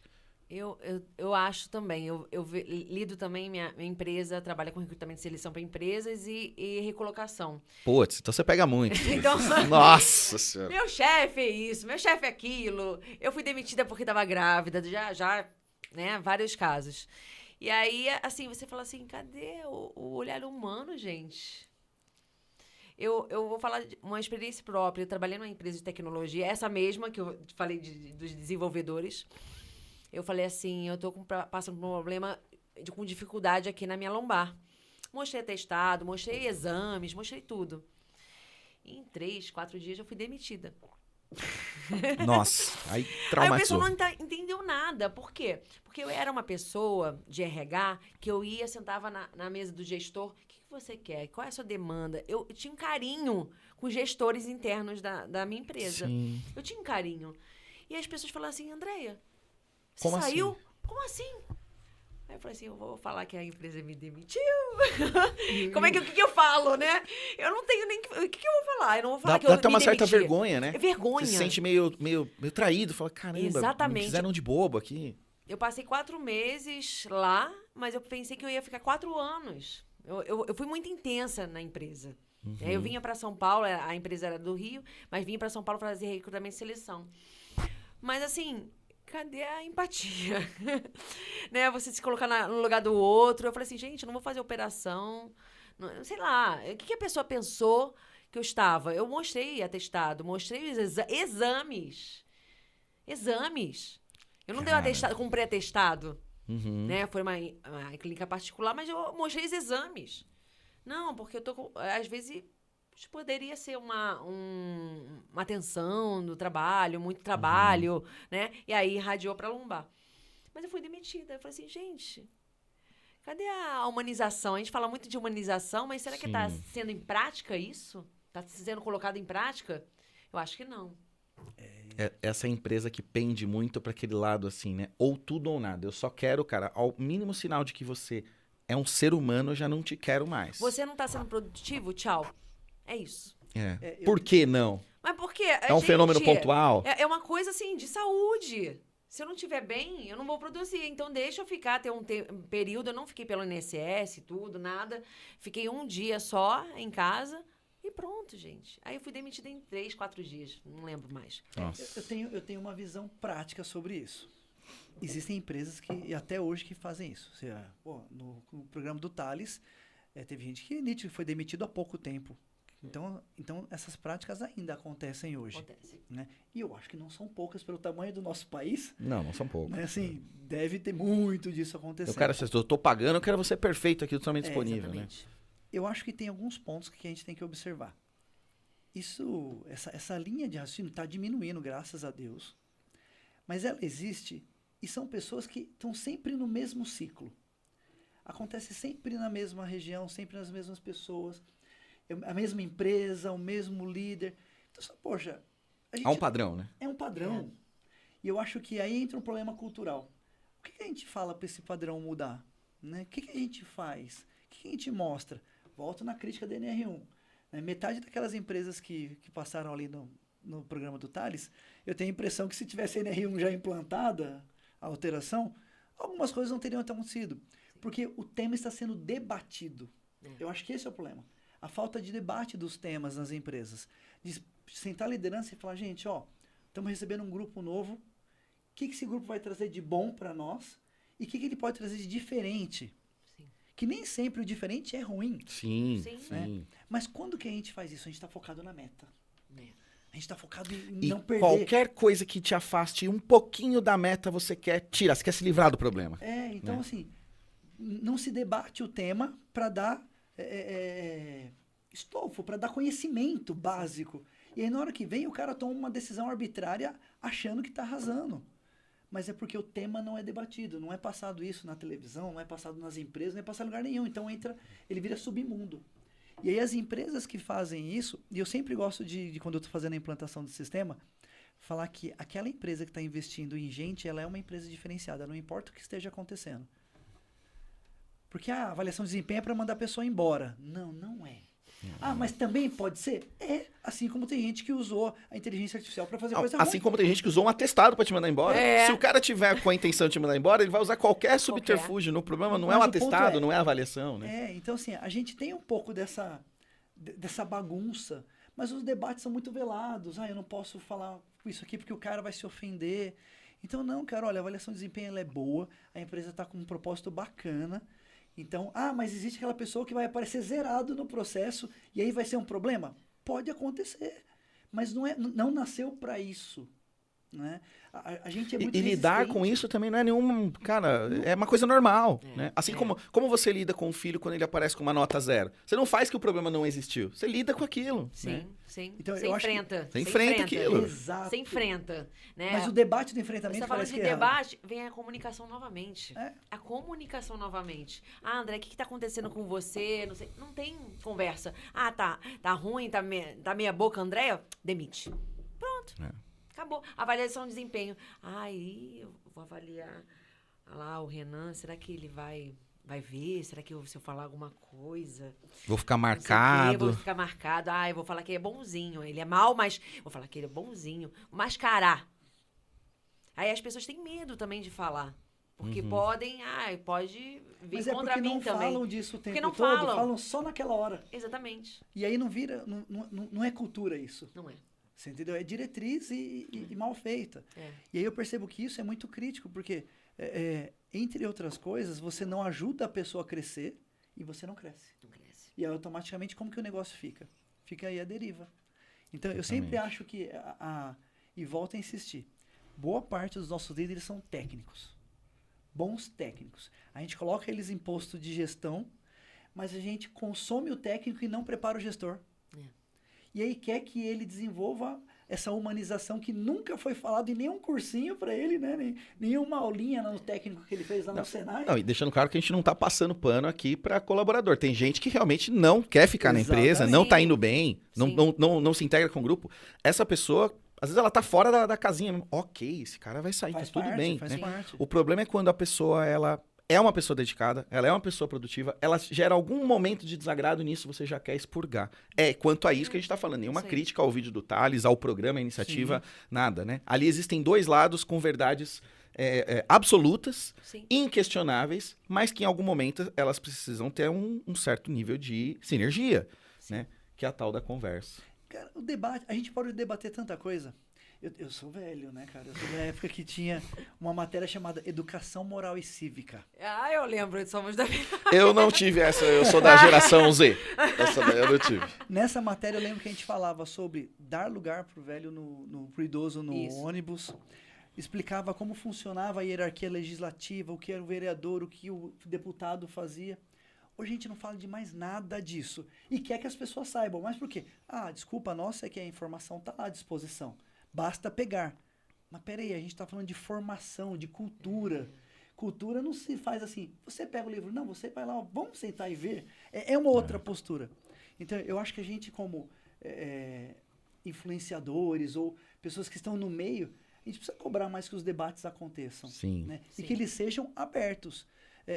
Eu acho também. Lido também, minha empresa trabalha com recrutamento e seleção para empresas e recolocação. Putz, então você pega muito. Então, Nossa Senhora. meu chefe é isso, meu chefe é aquilo. Eu fui demitida porque estava grávida, já, né, vários casos. E aí, assim, você fala assim, cadê o olhar humano, gente? Eu vou falar de uma experiência própria. Eu trabalhei numa empresa de tecnologia, essa mesma que eu falei dos desenvolvedores. Eu falei assim, eu tô passando por um problema com dificuldade aqui na minha lombar. Mostrei atestado, mostrei exames, mostrei tudo. E em 3, 4 dias eu fui demitida. Nossa, aí Aí o traumatizou. pessoal não entendeu nada. Por quê? Porque eu era uma pessoa de RH que eu ia, sentava na mesa do gestor. O que você quer? Qual é a sua demanda? Eu tinha um carinho com os gestores internos da minha empresa. Sim. Eu tinha um carinho. E as pessoas falavam assim, Andréia, você Como saiu? assim? Como assim? Aí eu falei assim, eu vou falar que a empresa me demitiu. Como é que o que eu falo, né? Eu não tenho nem... O que eu vou falar? Eu não vou falar que eu Dá até me uma certa demiti. vergonha, né? É vergonha. Você se sente meio traído, fala, caramba, Exatamente. me fizeram de bobo aqui. Eu passei 4 meses lá, mas eu pensei que eu ia ficar 4 anos. Eu fui muito intensa na empresa. Uhum. Eu vinha para São Paulo, a empresa era do Rio, mas vinha para São Paulo fazer recrutamento e seleção. Mas assim, cadê a empatia? Né? Você se colocar no lugar do outro. Eu falei assim, gente, eu não vou fazer operação. Não, sei lá, o que a pessoa pensou que eu estava? Eu mostrei atestado, mostrei os exames. Exames. Eu não dei um atestado com pré-atestado. Uhum. Né? Foi uma clínica particular, mas eu mostrei os exames. Não, porque eu tô com... Às vezes poderia ser uma tensão do trabalho, muito trabalho, né? E aí irradiou pra lombar. Mas eu fui demitida. Eu falei assim, gente, cadê a humanização? A gente fala muito de humanização, mas será que tá Sim. sendo em prática isso? Tá sendo colocado em prática? Eu acho que não. Essa empresa que pende muito pra aquele lado assim, né? Ou tudo ou nada. Eu só quero, cara, ao mínimo sinal de que você é um ser humano, eu já não te quero mais. Você não tá sendo produtivo? Tchau. É isso. Por que não? Mas por quê? É um fenômeno pontual? É uma coisa, assim, de saúde. Se eu não estiver bem, eu não vou produzir. Então, deixa eu ficar, ter um período. Eu não fiquei pelo INSS, tudo, nada. Fiquei um dia só em casa e pronto, gente. Aí eu fui demitida em 3, 4 dias. Não lembro mais. Nossa. Eu tenho uma visão prática sobre isso. Existem empresas que até hoje que fazem isso. Ou seja, no programa do Thales, teve gente que foi demitido há pouco tempo. Então essas práticas ainda acontecem hoje. Acontece. Né? E eu acho que não são poucas pelo tamanho do nosso país. Não são poucos. Né? Assim, deve ter muito disso acontecendo. Eu tô pagando, eu quero você perfeito aqui, totalmente disponível, né? Exatamente. Eu acho que tem alguns pontos que a gente tem que observar. Essa linha de raciocínio está diminuindo, graças a Deus. Mas ela existe e são pessoas que estão sempre no mesmo ciclo. Acontece sempre na mesma região, sempre nas mesmas pessoas, a mesma empresa, o mesmo líder. Então, poxa, Há um padrão, né? é um padrão. E eu acho que aí entra um problema cultural. O que a gente fala para esse padrão mudar? Né? O que a gente faz? O que a gente mostra? Volto na crítica da NR1. Né? Metade daquelas empresas que passaram ali no programa do Thales, eu tenho a impressão que se tivesse a NR1 já implantada, a alteração, algumas coisas não teriam acontecido. Porque o tema está sendo debatido. Eu acho que esse é o problema. A falta de debate dos temas nas empresas. De sentar a liderança e falar, gente, ó, estamos recebendo um grupo novo, o que esse grupo vai trazer de bom para nós e o que ele pode trazer de diferente. Sim. Que nem sempre o diferente é ruim. Sim. Né? Mas quando que a gente faz isso? A gente está focado na meta. A gente está focado em E não perder. qualquer coisa que te afaste um pouquinho da meta, você quer tirar, você quer se livrar do problema. Então assim, não se debate o tema para dar estofo, para dar conhecimento básico. E aí na hora que vem o cara toma uma decisão arbitrária achando que está arrasando. Mas é porque o tema não é debatido, não é passado isso na televisão, não é passado nas empresas, não é passado em lugar nenhum. Então ele vira submundo. E aí as empresas que fazem isso, e eu sempre gosto de quando eu estou fazendo a implantação do sistema, falar que aquela empresa que está investindo em gente, ela é uma empresa diferenciada, não importa o que esteja acontecendo. Porque a avaliação de desempenho é para mandar a pessoa embora. Não, não é. Mas também pode ser? Assim como tem gente que usou a inteligência artificial para fazer coisa ruim. Assim como tem gente que usou um atestado para te mandar embora. Se o cara tiver com a intenção de te mandar embora, ele vai usar qualquer subterfúgio. O problema não é o atestado, não é a avaliação, né? Então assim, a gente tem um pouco dessa bagunça, mas os debates são muito velados. Eu não posso falar isso aqui porque o cara vai se ofender. Então não, cara, olha, a avaliação de desempenho ela é boa, a empresa está com um propósito bacana. Então, mas existe aquela pessoa que vai aparecer zerado no processo e aí vai ser um problema? Pode acontecer, mas não nasceu para isso. Né? A gente é muito E lidar com isso também não é nenhum... Cara, é uma coisa normal. Né? Assim como você lida com o filho quando ele aparece com uma nota 0. Você não faz que o problema não existiu. Você lida com aquilo. Sim, né? sim. Então, você enfrenta. Você enfrenta aquilo. Exato. Você enfrenta. Né? Mas o debate do enfrentamento você tá falando parece de que é debate, vem a comunicação novamente. É. A comunicação novamente. André, o que tá acontecendo com você? Não sei. Não tem conversa. Tá ruim, tá meia boca, André? Demite. Pronto. Acabou. Avaliação de desempenho. Aí eu vou avaliar lá o Renan. Será que ele vai ver? Será que se eu falar alguma coisa... Vou ficar marcado. Vou ficar marcado. Eu vou falar que ele é bonzinho. Ele é mau, mas... Vou falar que ele é bonzinho. Mascarar. Aí as pessoas têm medo também de falar. Porque pode vir Mas contra mim também. Mas não falam disso o tempo não todo. Falam só naquela hora. Exatamente. E aí não vira... Não é cultura isso. Não é. Você entendeu? É diretriz e mal feita. E aí eu percebo que isso é muito crítico, porque, entre outras coisas, você não ajuda a pessoa a crescer e você não cresce. Não cresce. E aí, automaticamente, como que o negócio fica? Fica aí a deriva. Então, eu sempre acho que, e volto a insistir, boa parte dos nossos líderes são técnicos. Bons técnicos. A gente coloca eles em posto de gestão, mas a gente consome o técnico e não prepara o gestor. E aí quer que ele desenvolva essa humanização que nunca foi falado em nenhum cursinho para ele, né? Nenhuma aulinha no técnico que ele fez lá no Senai. Não, e deixando claro que a gente não tá passando pano aqui para colaborador. Tem gente que realmente não quer ficar na empresa, não tá indo bem, não se integra com o grupo. Essa pessoa, às vezes ela tá fora da casinha. Ok, esse cara vai sair, Faz tá tudo parte, bem. faz Né? parte. O problema é quando a pessoa, ela é uma pessoa dedicada, ela é uma pessoa produtiva, ela gera algum momento de desagrado nisso, você já quer expurgar. Quanto a isso que a gente tá falando, nenhuma crítica ao vídeo do Thales, ao programa, à iniciativa, nada, né? Ali existem dois lados com verdades absolutas, inquestionáveis, mas que em algum momento elas precisam ter um certo nível de sinergia, né? Que é a tal da conversa. Cara, o debate, a gente pode debater tanta coisa. Eu sou velho, né, cara? Eu sou da época que tinha uma matéria chamada Educação Moral e Cívica. Eu lembro, somos da... Eu não tive essa, eu sou da geração Z. Essa daí eu não tive. Nessa matéria eu lembro que a gente falava sobre dar lugar pro velho, pro idoso no ônibus. Explicava como funcionava a hierarquia legislativa, o que era o vereador, o que o deputado fazia. Hoje a gente não fala de mais nada disso. E quer que as pessoas saibam. Mas por quê? Desculpa, nossa, é que a informação está lá à disposição. Basta pegar. Mas peraí, a gente está falando de formação, de cultura. Cultura não se faz assim, você pega o livro, não, você vai lá, ó, vamos sentar e ver. É uma outra postura. Então, eu acho que a gente, como influenciadores ou pessoas que estão no meio, a gente precisa cobrar mais que os debates aconteçam. Sim. Né? Sim. E que eles sejam abertos.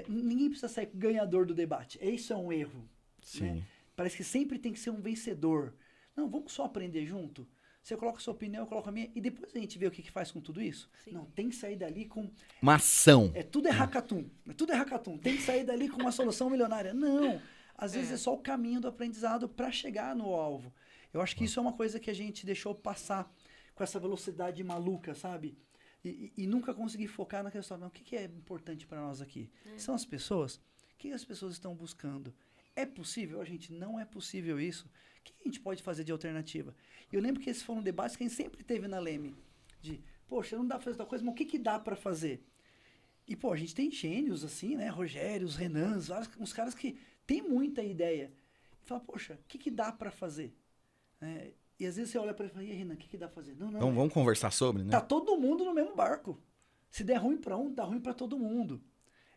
Ninguém precisa sair ganhador do debate. Isso é um erro. Sim. Né? Parece que sempre tem que ser um vencedor. Não, vamos só aprender junto? Você coloca a sua opinião, eu coloco a minha, e depois a gente vê o que faz com tudo isso? Sim. Não, tem que sair dali com... Uma ação. Tudo é hackathon. Tudo é hackathon. Tem que sair dali com uma solução milionária. Não. Às vezes é só o caminho do aprendizado para chegar no alvo. Eu acho que isso é uma coisa que a gente deixou passar com essa velocidade maluca, sabe? E nunca consegui focar na questão, não, o que é importante para nós aqui? São as pessoas? O que as pessoas estão buscando? É possível? A gente, não é possível isso. O que a gente pode fazer de alternativa? Eu lembro que esses foram debates que a gente sempre teve na Leme. De, poxa, não dá para fazer tal coisa, mas o que dá para fazer? E, pô, a gente tem gênios assim, né? Rogérios, Renans, uns caras que têm muita ideia. E fala, poxa, o que dá para fazer? E às vezes você olha para ele e fala, e aí, Renan, o que dá para fazer? Não, Então vamos conversar sobre, né? tá todo mundo no mesmo barco. Se der ruim para um, dá ruim para todo mundo.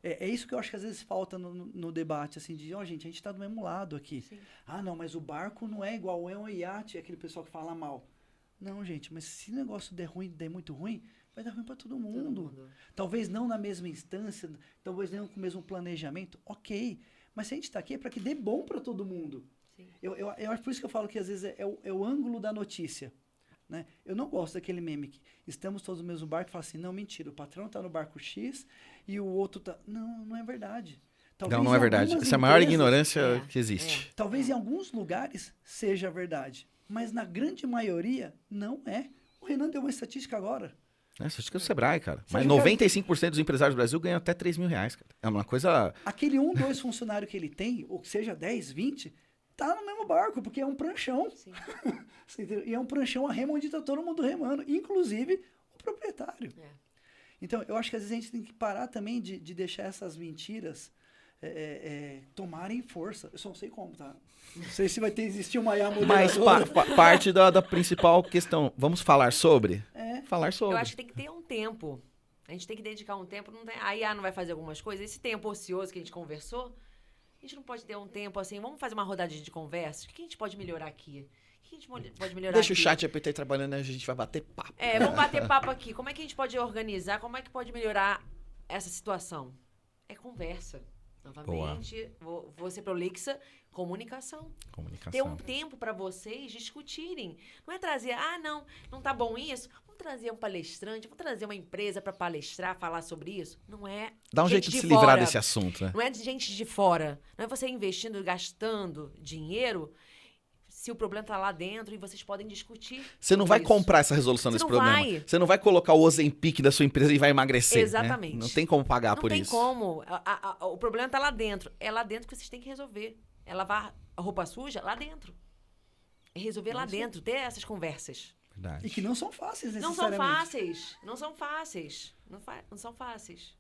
É isso que eu acho que às vezes falta no debate, assim, de, gente, a gente tá do mesmo lado aqui. Sim. Ah, não, mas o barco não é igual, é um iate, é aquele pessoal que fala mal. Não, gente, mas se o negócio der ruim, der muito ruim, vai dar ruim para todo mundo. Talvez não na mesma instância, talvez não com o mesmo planejamento, ok. Mas se a gente tá aqui é para que dê bom para todo mundo. Sim. Eu acho por isso que eu falo que às vezes é o ângulo da notícia. Né? Eu não gosto daquele meme que estamos todos no mesmo barco e fala assim, não, mentira, o patrão está no barco X e o outro está... Não, não é verdade. Talvez não é verdade. Essa é a maior ignorância que existe. Talvez em alguns lugares seja verdade, mas na grande maioria não é. O Renan deu uma estatística agora. Estatística do Sebrae, cara. Mas 95% dos empresários do Brasil ganham até 3 mil reais, cara. É uma coisa... Aquele 1, 2 funcionários que ele tem, ou que seja 10, 20... tá no mesmo barco, porque é um pranchão. Sim. E é um pranchão a remo onde tá todo mundo remando, inclusive o proprietário. Então, eu acho que às vezes a gente tem que parar também de deixar essas mentiras tomarem força. Eu só não sei como, tá? Não sei se vai existir uma IA moderadora. Mas parte da principal questão, vamos falar sobre? Falar sobre. Eu acho que tem que ter um tempo. A gente tem que dedicar um tempo. A IA não vai fazer algumas coisas. Esse tempo ocioso que a gente conversou, a gente não pode ter um tempo assim, vamos fazer uma rodadinha de conversas? O que a gente pode melhorar aqui? O que a gente pode melhorar Deixa aqui? o chat GPT trabalhando, a gente vai bater papo. Vamos bater papo aqui. Como é que a gente pode organizar? Como é que pode melhorar essa situação? É conversa. Novamente, vou ser prolixa, comunicação. Ter um tempo para vocês discutirem. Não é trazer, não tá bom isso? Vamos trazer um palestrante, vamos trazer uma empresa para palestrar, falar sobre isso. Não é. Dá um jeito de se livrar desse assunto, né? Não é de gente de fora. Não é você investindo, gastando dinheiro, se o problema tá lá dentro e vocês podem discutir. Você não vai comprar essa resolução desse problema. Você não vai colocar o Ozempic da sua empresa e vai emagrecer. Exatamente. Né? Não tem como pagar por isso. Não tem como. O problema tá lá dentro. É lá dentro que vocês têm que resolver. É lavar a roupa suja lá dentro. É resolver lá dentro, ter essas conversas. Verdade. E que não são fáceis, Não necessariamente. são fáceis. Não são fáceis.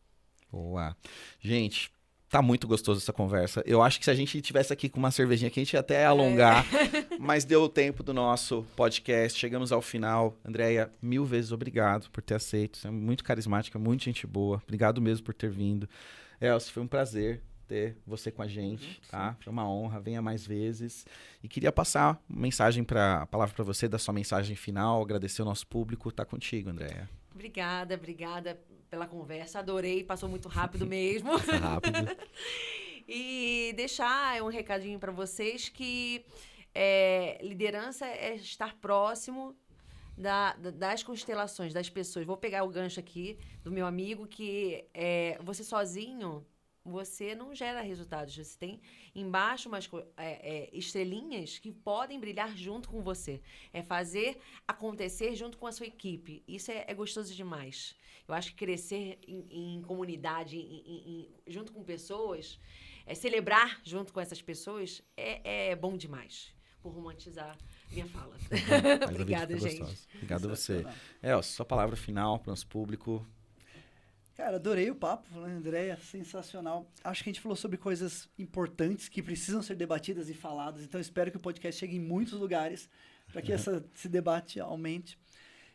Boa. Gente, tá muito gostoso essa conversa. Eu acho que se a gente tivesse aqui com uma cervejinha aqui, a gente ia até alongar. Mas deu o tempo do nosso podcast. Chegamos ao final. Andréia, 1000 vezes obrigado por ter aceito. Você é muito carismática, muito gente boa. Obrigado mesmo por ter vindo. Elcio, foi um prazer ter você com a gente, tá? Foi uma honra, venha mais vezes. E queria passar uma mensagem a palavra para você, da sua mensagem final, agradecer o nosso público. Tá contigo, Andréia. Obrigada pela conversa. Adorei, passou muito rápido mesmo. Passa rápido. E deixar um recadinho para vocês que liderança é estar próximo das constelações, das pessoas. Vou pegar o gancho aqui do meu amigo, que você sozinho, você não gera resultados. Você tem embaixo umas estrelinhas que podem brilhar junto com você. É fazer acontecer junto com a sua equipe. Isso é gostoso demais. Eu acho que crescer em comunidade, junto com pessoas, celebrar junto com essas pessoas é bom demais. Vou romantizar minha fala. Obrigada, gente. Obrigado a você. Elcio, sua palavra final para o nosso público. Cara, adorei o papo, né, Andréia? Sensacional. Acho que a gente falou sobre coisas importantes que precisam ser debatidas e faladas. Então, espero que o podcast chegue em muitos lugares para que esse debate aumente.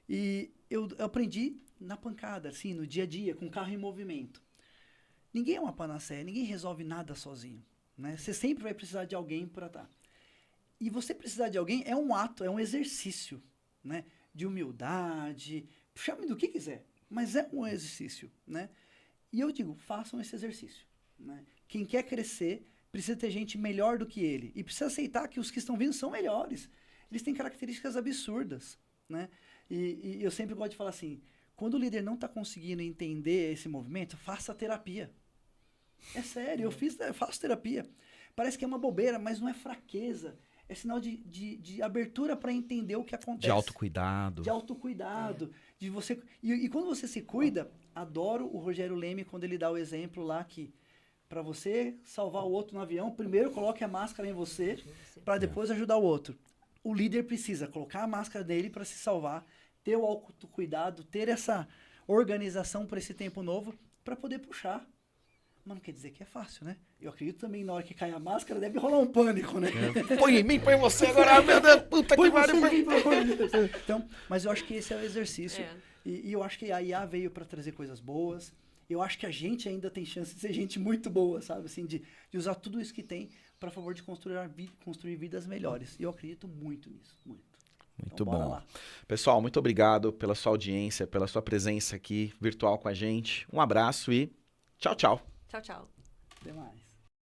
E eu aprendi na pancada, assim, no dia a dia, com o carro em movimento. Ninguém é uma panaceia, ninguém resolve nada sozinho, né? Você sempre vai precisar de alguém para estar. E você precisar de alguém é um ato, é um exercício, né? De humildade, chame do que quiser, mas é um exercício, né? E eu digo, façam esse exercício, né? Quem quer crescer precisa ter gente melhor do que ele e precisa aceitar que os que estão vindo são melhores. Eles têm características absurdas, né? E eu sempre gosto de falar assim, quando o líder não está conseguindo entender esse movimento, faça terapia. É sério, eu faço terapia. Parece que é uma bobeira, mas não é fraqueza. É sinal de abertura para entender o que acontece. De autocuidado. De autocuidado. De você, e quando você se cuida, adoro o Rogério Leme quando ele dá o exemplo lá que para você salvar o outro no avião, primeiro coloque a máscara em você para depois ajudar o outro. O líder precisa colocar a máscara dele para se salvar, ter o autocuidado, ter essa organização para esse tempo novo para poder puxar. Mas não quer dizer que é fácil, né? Eu acredito também na hora que cai a máscara deve rolar um pânico, né? Põe em mim, põe em você agora, meu Deus, puta que pariu. Então, mas eu acho que esse é o exercício. E eu acho que a IA veio para trazer coisas boas. Eu acho que a gente ainda tem chance de ser gente muito boa, sabe? Assim, de usar tudo isso que tem para favor de construir vidas melhores. E eu acredito muito nisso, muito. Muito então, bom. Lá. Pessoal, muito obrigado pela sua audiência, pela sua presença aqui virtual com a gente. Um abraço e tchau, tchau. Tchau, tchau. Até mais.